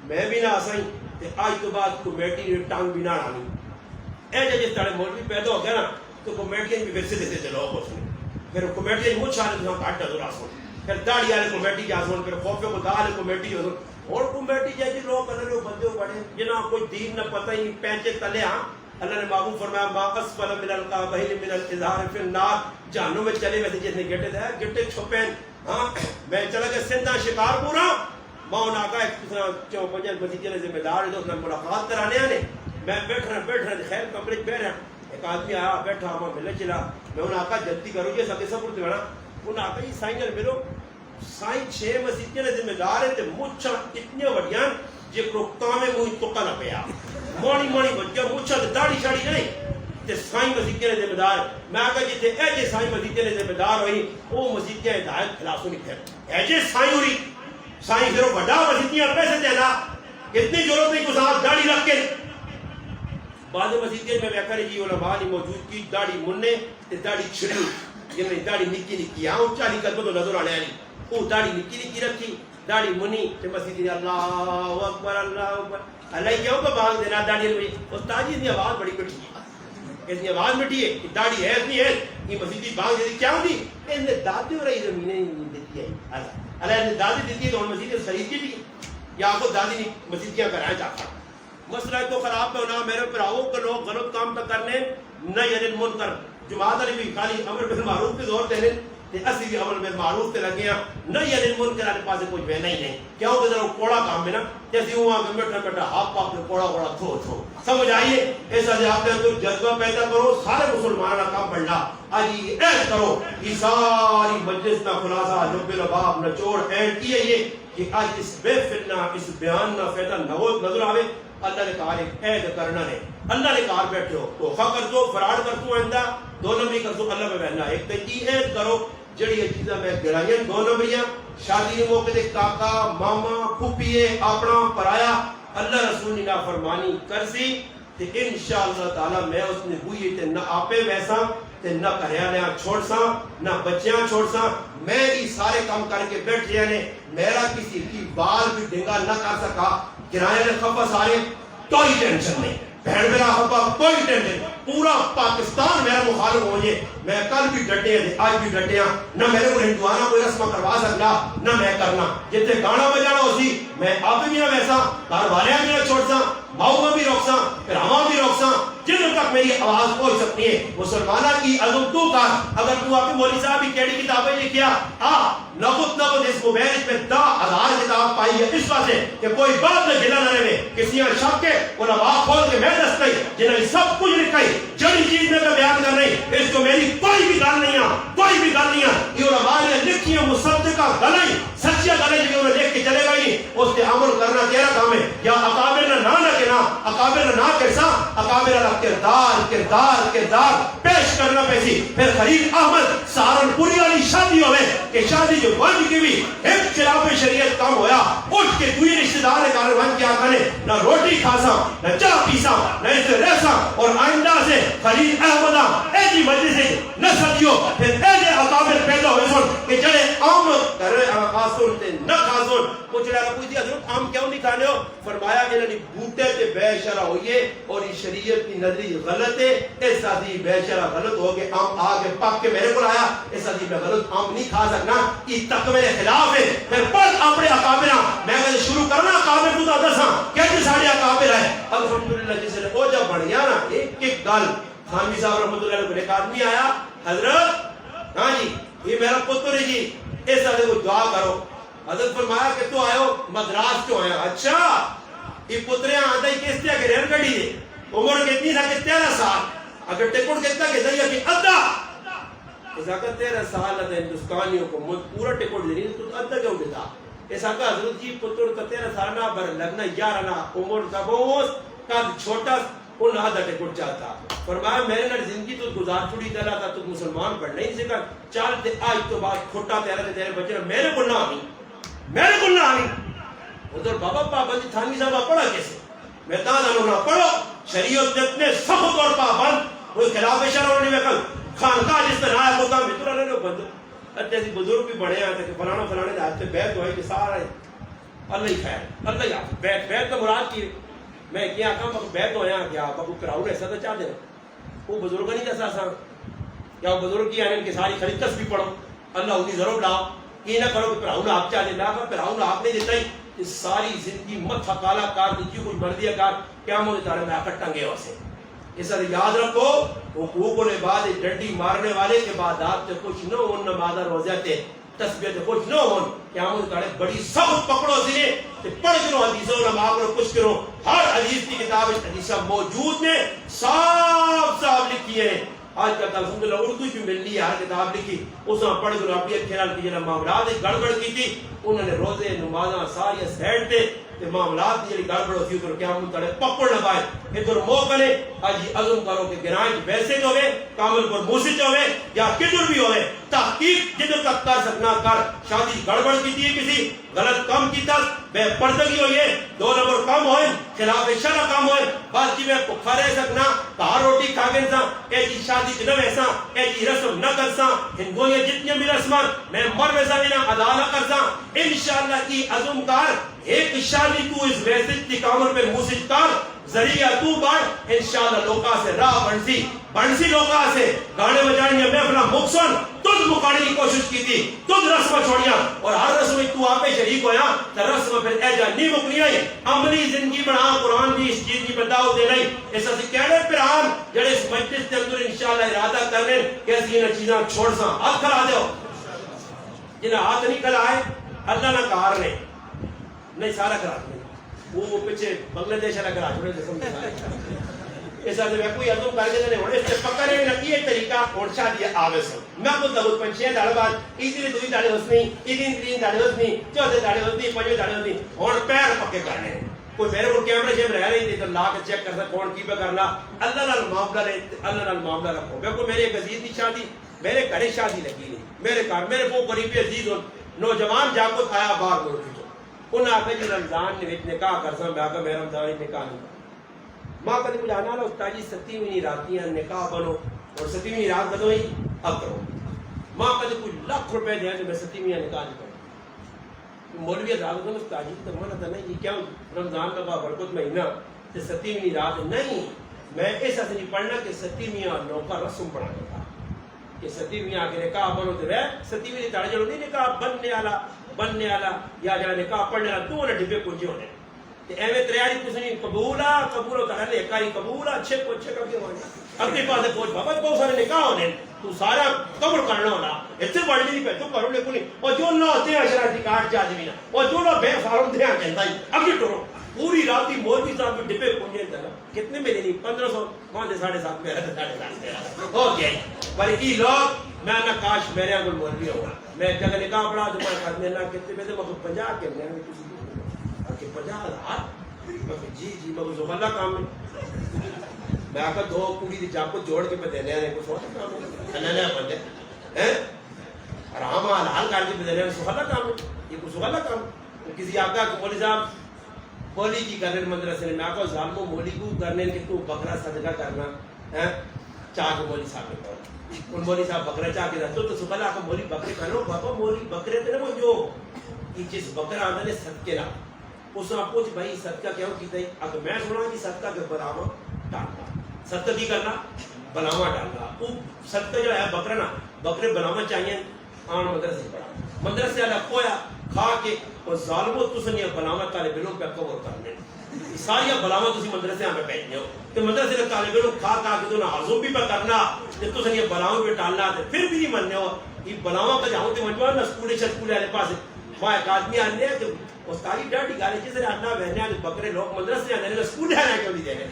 میں بھی نہ آسائی تے آج تو بعد کمیٹی نے ٹانگ بھی نہ ڈانی اے جس طرح مولوی پیدا ہو گیا نا تو کمیٹیاں بھی ورثے دیتے تھے لوگ اس میں پھر کمیٹیاں مجھ چھانے تو کاٹ ڈالو آسن پھر داڑھی والے کمیٹی کے آسن پھر خوفے کو دال کمیٹی ہو اور کمیٹی جیسے لوگ کلر بندے بڑے جنہاں کوئی دین نہ پتہ ہی پینچے تلے ہاں اللہ نے محبوب فرمایا ما اسفل من القعبین من الازار فی النار جہنم میں چلے ویسے جس نے گٹے تھے گٹے چھپے ہاں میں چلا گیا سندھا شکار پورا ماں نے آقا ایک چو پنجل مسیح نے ذمہ دار ہے تو ملاقات کرانے آنے میں بیٹھ رہا خیر کمرے بیٹھ رہا ایک آدمی آیا بیٹھا ہوا ملے چلا میں انہیں آقا جلدی کرو یہ سب سب اٹھتے بڑا انہیں آقا یہ سائن کر میرو سائن 6 مسیح نے ذمہ دار ہے مچھا اتنے وڈیاں جے کرو کامے موہی توکا نہ پیا مونی بچہ مچھا داڑھی شاڑی نہیں تے سائیں مسیح نے ذمہ دار میں آگا جیتے اے جے سائیں مسیح نے ذمہ دار ہوئی وہ مسیح کے ہدایت خلاصوں نہیں پھر اے جے سائیں ہوئی سائیں پھر وہ بڑا مسیح پیسے دینا اتنی ضرورت نہیں کچھ آپ داڑھی رکھ کے بعد مسیح میں بیکھا رہی جی علماء نہیں موجود کی داڑھی مننے تے داڑھی چھڑی یعنی داڑھی نکی ہاں چالی قدموں تو نظر آنے آنی وہ داڑھی نکی رکھی داڑھی منی تے مسیح نے اللہ اکبر اللہ کیوں کو باغ دینا داڑھی میں استاد جی کی آواز بڑی کٹھی ہے اس کی آواز مٹی ہے کہ داڑھی ہے اتنی ہے یہ مسیحی باغ دیتی کیا ہوتی اس نے دادی اور رہی زمینیں دیتی ہے اللہ نے دادی دیتی ہے تو ہم مسیحی خرید کی بھی یا آپ کو دادی نہیں مسیحیاں کرایا چاہتا مسئلہ تو خراب پہ ہونا میرے پراؤں کے لوگ غلط کام پہ کرنے نہ یعنی منکر جماعت علی بھی خالی امر بالمعروف پہ زور دینے تے اسی بھی عمل بالمعروف تے لگے ہیں نہ یعنی منکر والے پاسے کوئی بے نہیں ہے کیوں کہ ذرا کوڑا کام ہے نا جیسے ہوا کہ بیٹھا ہاتھ پاپ نے کوڑا تھو سمجھ آئیے ایسا جی آپ نے اندر جذبہ پیدا کرو سارے مسلمانوں کا کام پڑھنا آجی ایس کرو یہ ساری مجلس میں خلاصہ جب لباب نچوڑ اینڈ کی ہے یہ کہ آج اس بے فتنہ اس بیان نہ فیدہ نظر آوے اللہ نے کہا ایک عید کرنا ہے اللہ نے کہا بیٹھے ہو تو کر دو فراڈ کر دو آئندہ 2 نمبری کر دو اللہ میں بہنا ایک تنجی عید کرو جڑی یہ چیزیں میں گرائیں 2 نمبریاں شادی موقع دے کاکا ماما پھوپھیے اپنا پرایا اللہ رسول نے نافرمانی کر سی تے انشاءاللہ تعالی میں اس نے ہوئی تے نہ آپے ویسا تے نہ کریاں چھوڑ سا نہ بچیاں چھوڑ سا میں بھی سارے کام کر کے بیٹھ گیا نے میرا کسی کی بال بھی ڈنگا نہ کر سکا کرایہ نے خفا سارے کوئی ٹینشن نہیں بہن میرا خفا کوئی ٹینشن پورا پاکستان میرا مخالف ہو جائے میں کل بھی ڈٹے ہیں آج بھی ڈٹے ہیں نہ میرے کو ہندوانہ کوئی رسمہ کروا سکتا نہ میں کرنا جتنے گانا بجانا ہو سی میں آپ بھی نہ ویسا گھر والے بھی نہ چھوڑ سا ماؤں میں بھی روک سا پھر ہما بھی روک سا جن تک میری آواز پہنچ سکتی ہے مسلمانہ کی عظم تو کا اگر تو آپ کے مولوی صاحب بھی کیڑی کتابیں لکھیا نبت اس موبائل میں 10,000 کتاب پائی ہے اس واسطے کہ کوئی بات نہ گلا نہ رہے کسی شک کے علماء کھول کے میں دس گئی جنہیں سب کچھ لکھائی جڑی چیز میں بیان کر رہی اس کو میری کوئی بھی گل نہیں ہے کوئی بھی گل نہیں ہے یہ علماء نے لکھی ہے مصدقہ گلیں سچیا گلیں جو انہیں لکھ کے چلے گئی اس پہ عمل کرنا تیرا کام ہے یا اکابر نہ کہنا اکابر نہ کہسا اکابر کردار پیش کرنا پیسی پھر خلیل احمد سہارنپوری والی شادی ہوئے کہ شادی جو بن کی بھی ایک خلاف شریعت کام ہویا اٹھ کے دوئی رشتہ دار نے کارروان کیا کرنے نہ روٹی کھاسا نہ چاہ پیسا نہ اس سے رہسا اور آئندہ سے خلیل احمدہ ایجی مجلس سے نہ سکیو پھر ایجے اکابر پیدا ہوئے سن کہ چلے عام خاصون تے نہ خاصون کچھ لگا پوچھتی حضرت عام کیوں نہیں کھانے ہو فرمایا کہ انہوں نے بوٹے تے بے شرع ہوئیے اور یہ شریعت کی نظری غلط ہے اس ساتھی بے شرع غلط ہو کہ عام آگے پاک کے میرے کو آیا اس ساتھی میں غلط عام نہیں کھا سکنا یہ تک میرے خلاف ہے پھر پڑھ اپنے اکابرہ میں کہتے شروع کرنا اکابر کو دادا سا کہتے ساڑھے اکابر ہے الحمدللہ جسے نے او جب بڑھ گیا نا ایک گل خانوی صاحب رحمت اللہ علیہ ایک آدمی آیا حضرت ہاں جی یہ میرا پتر ہے جی، اس والے کو دعا کرو. حضرت فرمایا کہ تو آئے ہو مدراس تو آیا. اچھا یہ پترے آتا ہی کس طرح کے ریل گاڑی دے عمر کتنی تھا کہ 13 سال. اگر ٹکٹ کتنا کہ دیا کہ ادھا اس آقا 13 سال ہے ہندوستانیوں کو پورا ٹکٹ دینی تو ادھا کیوں دیتا. اس آقا حضرت جی پتر کا 13 سال نہ بر لگنا 11 نہ عمر کا بہت کا چھوٹا ان آدھا ٹکٹ چاہتا. فرمایا میرے نال زندگی تو گزار چھوڑی تلا تھا تو مسلمان پڑھ نہیں سکا. چال تے آج تو بعد کھوٹا تیرا تے تیرے بچے میرے کو نہ آنی میرے کو نہ آنی. ادھر بابا پابندی تھانوی صاحب پڑھا کیسے میں دانوں نہ پڑھو شریعت جتنے سخت اور پابند کوئی خلاف شرع نہیں. میں کل خانقاہ جس طرح آیا ہوتا متر والے لوگ بند اچھے سی بزرگ بھی بڑے آتے کہ فلانا فلانے کے ہاتھ سے بیعت ہوئی کہ سارا اللہ ہی خیر اللہ ہی آپ بیعت تو مراد کی میں کیا کہا بیعت ہویا کیا بابو کراؤ ایسا تو چاہ دے وہ بزرگ نہیں دسا سا یا وہ بزرگ کی آنے کہ ساری خرید تسبیح پڑھو اللہ انہیں ضرور لاؤ یہ نہ کرو کہ پراؤن آپ چاہ دے نہ کہ پراؤن آپ نے دیتا ہی اس ساری زندگی متھا کالا کار دیجیے کچھ مردیا کار کیا مجھے تارے میں آکر ٹنگے ہو سے. اس طرح یاد رکھو حقوق العباد ڈنڈی مارنے والے کے بعد آپ سے کچھ نہ ہون نمازہ روزہ تے تسبیح تے کچھ نہ ہون کیا مجھے تارے بڑی سخت پکڑو سنے تے پڑھ کرو حدیثوں نماز کرو کچھ کرو. ہر حدیث کی کتاب حدیثہ موجود نے صاف صاف لکھی ہے. آج کا الحمدللہ اردو بھی ملنی ہے ہر کتاب لکھی اس میں پڑھ کر اپنی خیال کی جناب معاملات گڑبڑ کی تھی انہوں نے روزے نمازاں ساری سیٹ تے تے معاملات کی گڑبڑ ہوتی کر کیا ہم تڑے پکڑ نہ پائے ادھر موقع لے آج عزم کرو کہ گرائیں ویسے جو ہوئے کامل پر موسیقی ہوئے یا کدھر بھی ہوئے تحقیق جدھر تک کر سکنا کر. شادی گڑبڑ کی تھی کسی غلط کم کی تک بے پردگی ہوئی ہے 2 نمبر کم ہوئے خلاف شرع کم ہوئے باقی میں پکھا رہ سکنا کہا روٹی کھا گئے سا ایسی شادی نہ ویسا ایسی رسم نہ کر سا ہندوئیں جتنے بھی رسمان میں مر ویسا بھی نہ ادا نہ کر سا. انشاءاللہ کی عزم کار ایک شادی تو اس ویسے کی کامل پہ موسیقی کار ذریعہ تو بڑھ انشاءاللہ لوکا سے راہ بنسی لوکا سے گانے بجانے میں اپنا مقصد تجھ مکانے کی کوشش کی تھی تجھ رسم چھوڑیا اور ہر رسم میں تو آپ شریک ہویا تو رسم پھر ایجا نہیں مکنی آئی عملی زندگی بنا قرآن بھی اس چیز کی بتاؤ دے نہیں. ایسا سے کہنے پر آن جڑے اس مجلس کے اندر انشاءاللہ ارادہ کرنے کیسی انہیں چیزاں چھوڑ سا ہاتھ کھلا دے ہو جنہیں ہاتھ نہیں کھلائے اللہ نہ کار نے نہیں سارا کرا دیں وہ پیچھے بنگلہ دیش والا کرا چھوڑے ایسا سے میں کوئی عزم کر کے نہیں ہونے اس سے پکڑے نہ یہ طریقہ اور شادی آوے سو میں کو دعوت پنچھے داڑھ بعد اسی لیے دوئی داڑھی ہسنی ایدین تین داڑھی ہسنی چوتھے داڑھی ہسنی پنجویں داڑھی ہسنی اور پیر پکے کرنے کوئی میرے کو کیمرے شیم رہ رہی تھی تو لا کے چیک کرتا کون کی پہ کرنا اللہ نال معاملہ رکھو. میں کو میرے ایک عزیز کی شادی میرے گھر شادی لگی نہیں میرے گھر میرے کو قریبی عزیز نوجوان جاگت آیا باہر ملک انہیں آکھا جی رمضان نے نکاح کر سا میں آکھا میں رمضان نکاح نہیں کرتا ماں کدی مجھے آنا استاد جی 7ویں راتیاں نکاح بنو اور 7ویں رات بدو ہی اب کرو. ماں کدی کوئی لاکھ روپے دیا تو میں 7ویں نکاح نہیں کروں. مولوی عدالت میں استاد جی تو مانا تھا نہیں یہ کیا رمضان کا برکت مہینہ تو 7ویں رات نہیں میں ایسا سے نہیں پڑھنا کہ 7ویں نوکا رسم پڑھانا تھا کہ 7ویں آ کے نکاح بنو تو رہ 7ویں تاڑ جڑو نہیں نکاح بننے والا یا جڑا نکاح پڑھنے والا تو انہیں ڈبے پونجے ہونے تے ایویں تریاری کچھ نہیں قبولا ہوتا ہے کاری قبولا اچھے کو اچھے کر کے ہونے اپنے پاس پہنچ بابا بہت سارے نکاح ہونے تو سارا قبول کرنا ہونا اتنے بڑھ نہیں پہ تو کرو لیکن اور جو نہ ہوتے ہیں شرعی کارڈ چاہ دینا اور جو نہ بے فارم دھیان کہتا ہی اب یہ ٹورو پوری رات ہی مولوی صاحب کے ڈبے پونجے تھا کتنے ملے نہیں 1500 وہاں سے 7.5 میرا 7.5 ہو گیا پر یہ لوگ میں نہ کاش میرے کو مولوی ہوگا میں جگہ نکاح پڑھا تو میں کرنے نہ کتنے پیسے مگر 50 کے میں کسی کہ 50,000 جی میں کو اللہ کام میں میں آکا 2 کڑی دی جاپو جوڑ کے پہ دینے آنے کو سوچا کام ہے اللہ نے بندے رحمہ حلال کر کے پہ دینے آنے سوچا کام ہے یہ کو سوچا کام ہے کسی آقا کہ مولی صاحب مولی کی کرنے مدرسے نے میں آقا ظالموں مولی کو کرنے کہ تو بکرا صدقہ کرنا چاہ کے مولی صاحب نے کہا ان مولی صاحب بکرا چاہ کے رہتے تو سبحانہ آقا مولی بکرے کھانو بابا مولی بکرے تھے نا وہ جو جس بکرا آدھا نے صدقے رہا اس نے پوچھ بھائی صدقہ کیا کیتا ہے اگر میں سنا کہ صدقہ کے بلاما ڈالنا صدقہ کی کرنا بلاما ڈالنا وہ صدقہ جو ہے بکرا نا بکرے بلاما چاہیے آن مدرسے پڑھا مدرسے الگ کھویا کھا کے اور ظالموں تو سنیا بلاما طالب علم پہ کور کرنے ساریا بلاواں تسی مدرسے میں بیٹھنے ہو کہ مدرسے کے طالب علم کھا کے تو ہرزوں بھی پہ کرنا تے تساں یہ بلاواں بھی ٹالنا تے پھر بھی نہیں مننے ہو یہ بلاواں کا جاؤں تے منجوا نہ سکولے والے پاس میں ایک آدمی آنے کہ استادی ڈاڈی گالے جس نے آنا وہنے تے بکرے لوگ مدرسے آنے نے سکول ہے کیوں نہیں دینے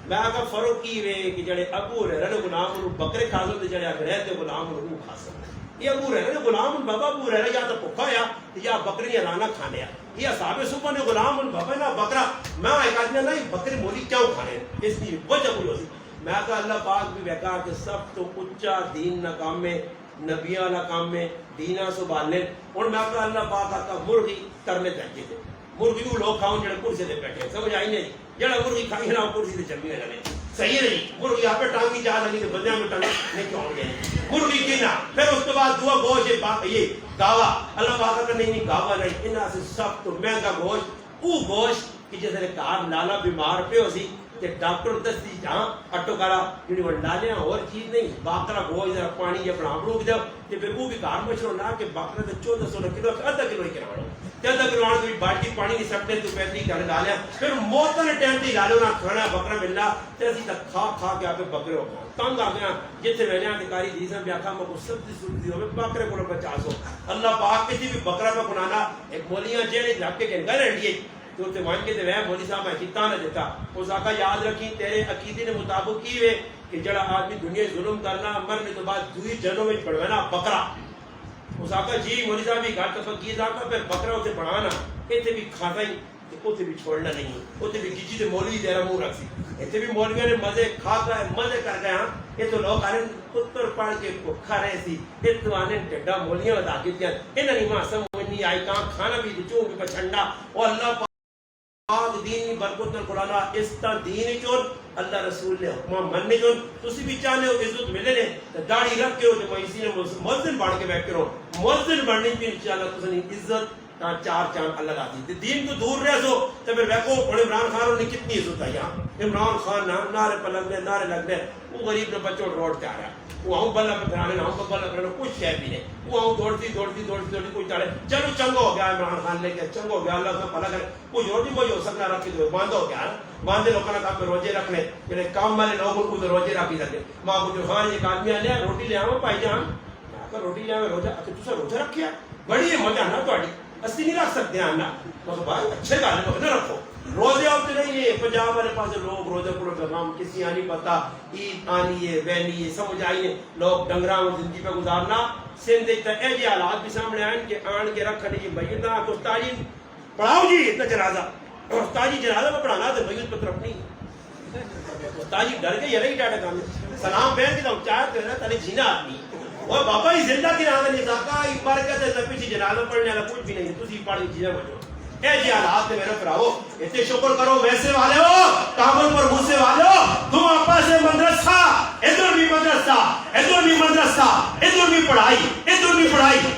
میں کہا فرق کی وے کہ جڑے ابو ہریرہ نے غلام نوں بکرے کھا سو تے جڑے انگریز تے غلام نوں کھا سو یہ ابو ہریرہ نے غلام بابا ابو ہریرہ یا تو بھوکا یا یا بکری رانا کھانے یہ اصحاب صبح نے غلام بابا نہ بکرا میں ایک آدمی نہیں بکری مولی کیوں کھانے اس کی وجہ کوئی ہوتی میں کہا اللہ پاک بھی کہا کہ سب تو اونچا دین نہ کام میں نبیاں والا کام میں دینا سنبھالنے اور میں کہا اللہ پاک آتا مرغی کرنے چاہیے تھے مرغی وہ لوگ کھاؤں جڑے کرسی دے بیٹھے سمجھ آئی نہیں جڑا مرغی کھائی نہ کرسی دے جمی ہوئے صحیح نہیں مرغی آپ پہ ٹانگی جا لگی تو بندیاں میں ٹانگی نہیں کیوں گئے مرغی کینا پھر اس کے بعد دعا گوشت یہ گاوا اللہ پاک کا نہیں گاوا نہیں انہاں سے سب تو مہنگا گوشت وہ گوشت کہ جیسے کار لالا بیمار پہ ہو سی کہ ڈاکٹر دستی جہاں اٹو کرا جڑی ونڈالے اور چیز نہیں باکرا گوشت ذرا پانی یا بنا بروک دو تے پھر وہ بھی کار مشرو نہ کہ باکرا تے 1400 کلو آدھا کلو ہی کراوڑو تے آدھا کلو آنے بالٹی پانی نہیں سکتے تو پیسے ہی ڈالیا پھر موتن ٹائم تے ڈالو نہ کھانا بکرا ملنا تے اسی تک کھا کے آپ بکرے ہو تنگ آ گیا جتنے میں نے ادھکاری دیساں بھی آکھا مکو سب دی سنتی ہوئے بکرے کو 50 اللہ پاک کسی بھی بکرا پہ بنانا ایک مولیاں جیڑے جھاپ کے گھر رہنڈیے تو تے مان کے تے وہ مولوی صاحب عقیدہ نہ دیتا اس آقا یاد رکھی تیرے عقیدے نے مطابق کی وے کہ جڑا آدمی دنیا ظلم کرنا مرنے تو بعد دوئی جنوں میں پڑھوانا بکرا اس آقا جی مولوی صاحب بھی گھر تفقیر آقا پھر بکرا اسے بڑھانا ایتھے بھی کھاتا ہی اسے بھی چھوڑنا نہیں اسے بھی گجی تے مولوی تیرا منہ رکھ سی ایتھے بھی مولویوں نے مزے کھاتا ہے مزے کر گئے ہاں یہ تو لوگ آنے پتر پڑھ کے بھوکا رہے سی یہ تو آنے ٹڈا مولیاں بتا کے دیا انہاں نہیں ماں سمجھ نہیں آئی کہاں کھانا بھی چوں بھی پچھنڈا اور اللہ پاک دین برکت نال قرآن اس تا دین چون اللہ رسول نے حکم مننے چون تسی بھی چاہنے ہو عزت ملے نے تے داڑھی رکھ کے ہو تے میں اسی نے مؤذن بن کے بیٹھ کرو مؤذن بننے کی انشاءاللہ تسی عزت تا چار چاند اللہ راضی تے دین تو دور رہ سو تے پھر دیکھو عمران خان نے کتنی عزت ہے یہاں عمران خان نعرے پلندے نعرے لگنے وہ غریب نے بچوں روڈ پہ آ رہا وہ آؤں بلہ پہ کرانے نہ آؤں بلہ کرانے کچھ شے بھی نہیں وہ آؤں دوڑتی کوئی چاڑے چلو چنگا ہو گیا عمران خان لے کے چنگا ہو گیا اللہ کا بھلا کرے کوئی روٹی کوئی ہو سکنا رکھ کے باندھا ہو گیا باندھے لوگوں نے کہا روزے رکھنے جڑے کام والے لوگ ان کو روزے رکھ ہی سکے ماں کو جو خان ایک آدمی آ لیا روٹی لے آؤں بھائی جان میں روٹی لے آؤں روزہ تسا روزہ رکھیا بڑی مزہ آنا تھوڑی اسی نہیں رکھ سکتے آنا بھائی اچھے گل ہے نہ رکھو روزے آتے نہیں ہے پنجاب والے پاس لوگ روزے پڑھو پیغام کسی آنی پتا عید آنی ہے بہنی ہے سمجھ آئی ہے لوگ ڈنگراں اور زندگی پہ گزارنا سندھ تے ایجے حالات بھی سامنے آئیں کہ آن کے رکھنے کی میت نہ تو استاجی پڑھاؤ جی اتنا جنازہ استاجی جنازہ میں پڑھانا تو میت پہ طرف نہیں استاجی ڈر کے یہی ڈاٹا کام سلام پہن کے تو چاہت کر رہا تانے جینا آدمی اور بابا ہی زندہ کی نام نہیں ساکا ایک بار کہتے ہیں پیچھے جنازہ پڑھنے والا کچھ بھی نہیں تسی پڑھ کے جینا بچو اے جی حالات میں میرے پراؤ اتنے شکر کرو ویسے والے ہو کامل پر موسے والے ہو تم اپا سے مدرسہ ادھر بھی مدرسہ ادھر بھی مدرسہ ادھر بھی پڑھائی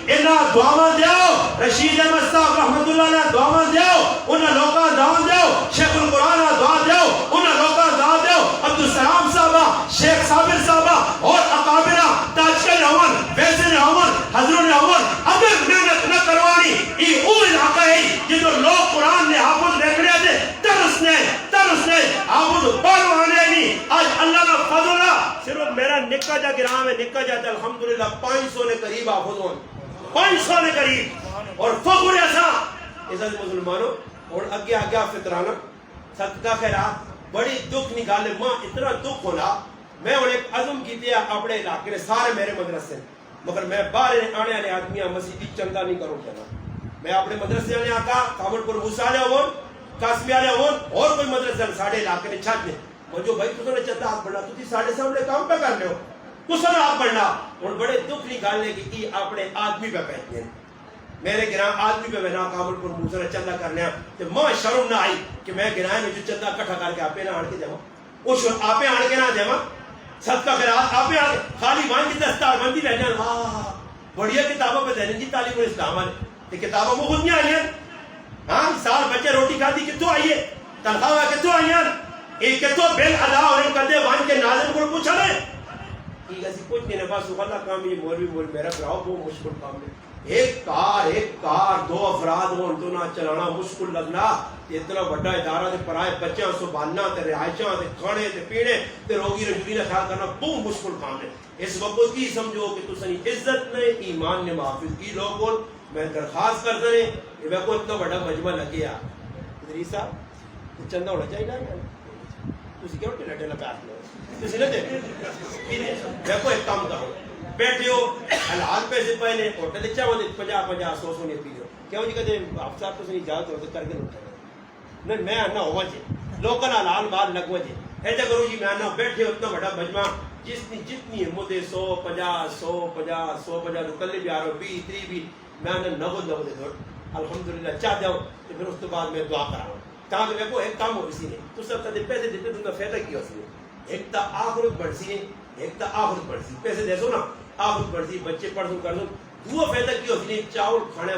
انہاں دعاواں دیو رشید احمد صاحب رحمت اللہ علیہ دعاواں دیو انہاں لوکاں دعاواں دیو شیخ القرآن دعا دیو انہاں لوکاں دعا دیو عبدالسلام صاحب شیخ صابر صاحب اور اکابرہ تاجکل ہون ویسے ہون حضروں نے ہون اگر محنت نہ کروانی یہ وہ علاقہ ہے جدو لوگ قرآن نے حافظ دیکھنے تھے ترس نے حافظ پڑھوانے نہیں آج اللہ کا فضل صرف میرا نکا جا گرام ہے نکا جا الحمدللہ 500 نے قریب حافظ ہون 500 نے قریب اور فخر ایسا عزت مسلمانوں اور اگیا فطرانہ صدقہ خیرات بڑی دکھ نکالے ماں اتنا دکھ ہونا میں انہیں ایک عزم کی دیا اپنے علاقے سارے میرے مدرسے مگر میں باہر آنے والے آدمیاں مسیحی چندہ نہیں کروں کہنا میں اپنے مدرسے والے آقا کامل پر موسیٰ علیہ ہون قاسمی علیہ ہون اور کوئی مدرسے ساڑھے علاقے نے چھاٹ دیں مجھو بھائی تو نے چندہ آپ بڑھنا تو تھی ساڑھے سامنے کام پہ کرنے ہو تو سن آپ بڑھنا اور بڑے دکھ نکالنے کی اپنے آدمی پہ پہنتے ہیں میرے گرام آدمی پہ میں کامل پر موسیٰ نے چندہ کرنے تو ماں شرم نہ آئی کہ میں گرائے میں جو چندہ کٹھا کر کے آپے نہ آڑ کے جمع اس آپے آڑ کے نہ جمع صدقہ خیرات آپے آڑ کے خالی مان کی دستار بندی رہنا بڑھیا کتابوں پہ دینے جی تعلیم اسلام والے یہ کتابوں میں خود نہیں آئی ہیں ہاں سال بچے روٹی کھاتی کتوں آئیے تنخواہ کتوں آئی ہیں ایک کتوں بل ادا اور ایک کدے وان کے ناظم کو پوچھا رہے یہ ایسی کچھ نہیں نفع سبحان اللہ کام یہ مولوی میرا کراؤ وہ مشکل کام ہے ایک کار دو افراد ہو تو نہ چلانا مشکل لگنا اتنا بڑا ادارہ تے پرائے بچیاں سنبھالنا تے رہائشاں تے کھانے تے پینے تے روگی رنجوری کا خیال کرنا بہت مشکل کام ہے. اس وقت کی سمجھو کہ تسنی عزت نے ایمان نے محافظ کی لوگوں میں درخواست کر دیں کہ میں کو اتنا بڑا مجمع لگے آ ادریس صاحب چندہ ہونا چاہیے نا تسی کیوں ٹھیلا ٹھیلا پیار لو تسی نہ دے میں کو ایک کام کرو بیٹھے ہو حلال پیسے پہلے ہوٹل دے چاہو دے 50 100 نے پی لو کیوں جی کہتے آپ صاحب تسی اجازت ہو تو کر کے لوٹا نہیں میں آنا ہوا جی لوکل حلال مال لگوا جی ایسا کرو جی میں آنا بیٹھے ہو اتنا بڑا مجمع جتنی ہمت 150 نکلنے بھی آ رہا 20 30 بھی میں آنا نغد دے دو الحمدللہ چاہ جاؤ تو پھر اس کے بعد میں دعا کراؤں تاکہ میں کو ایک کام ہو اسی نے تو سب تک پیسے دیتے تم کا فائدہ کیا اس نے ایک تا آخرت بڑھ سی ایک تا آخرت بڑھ سی پیسے دے دو نا آخرت بڑھ سی بچے پڑھ دوں کر دوں دو فائدہ کیا اس نے چاول کھانے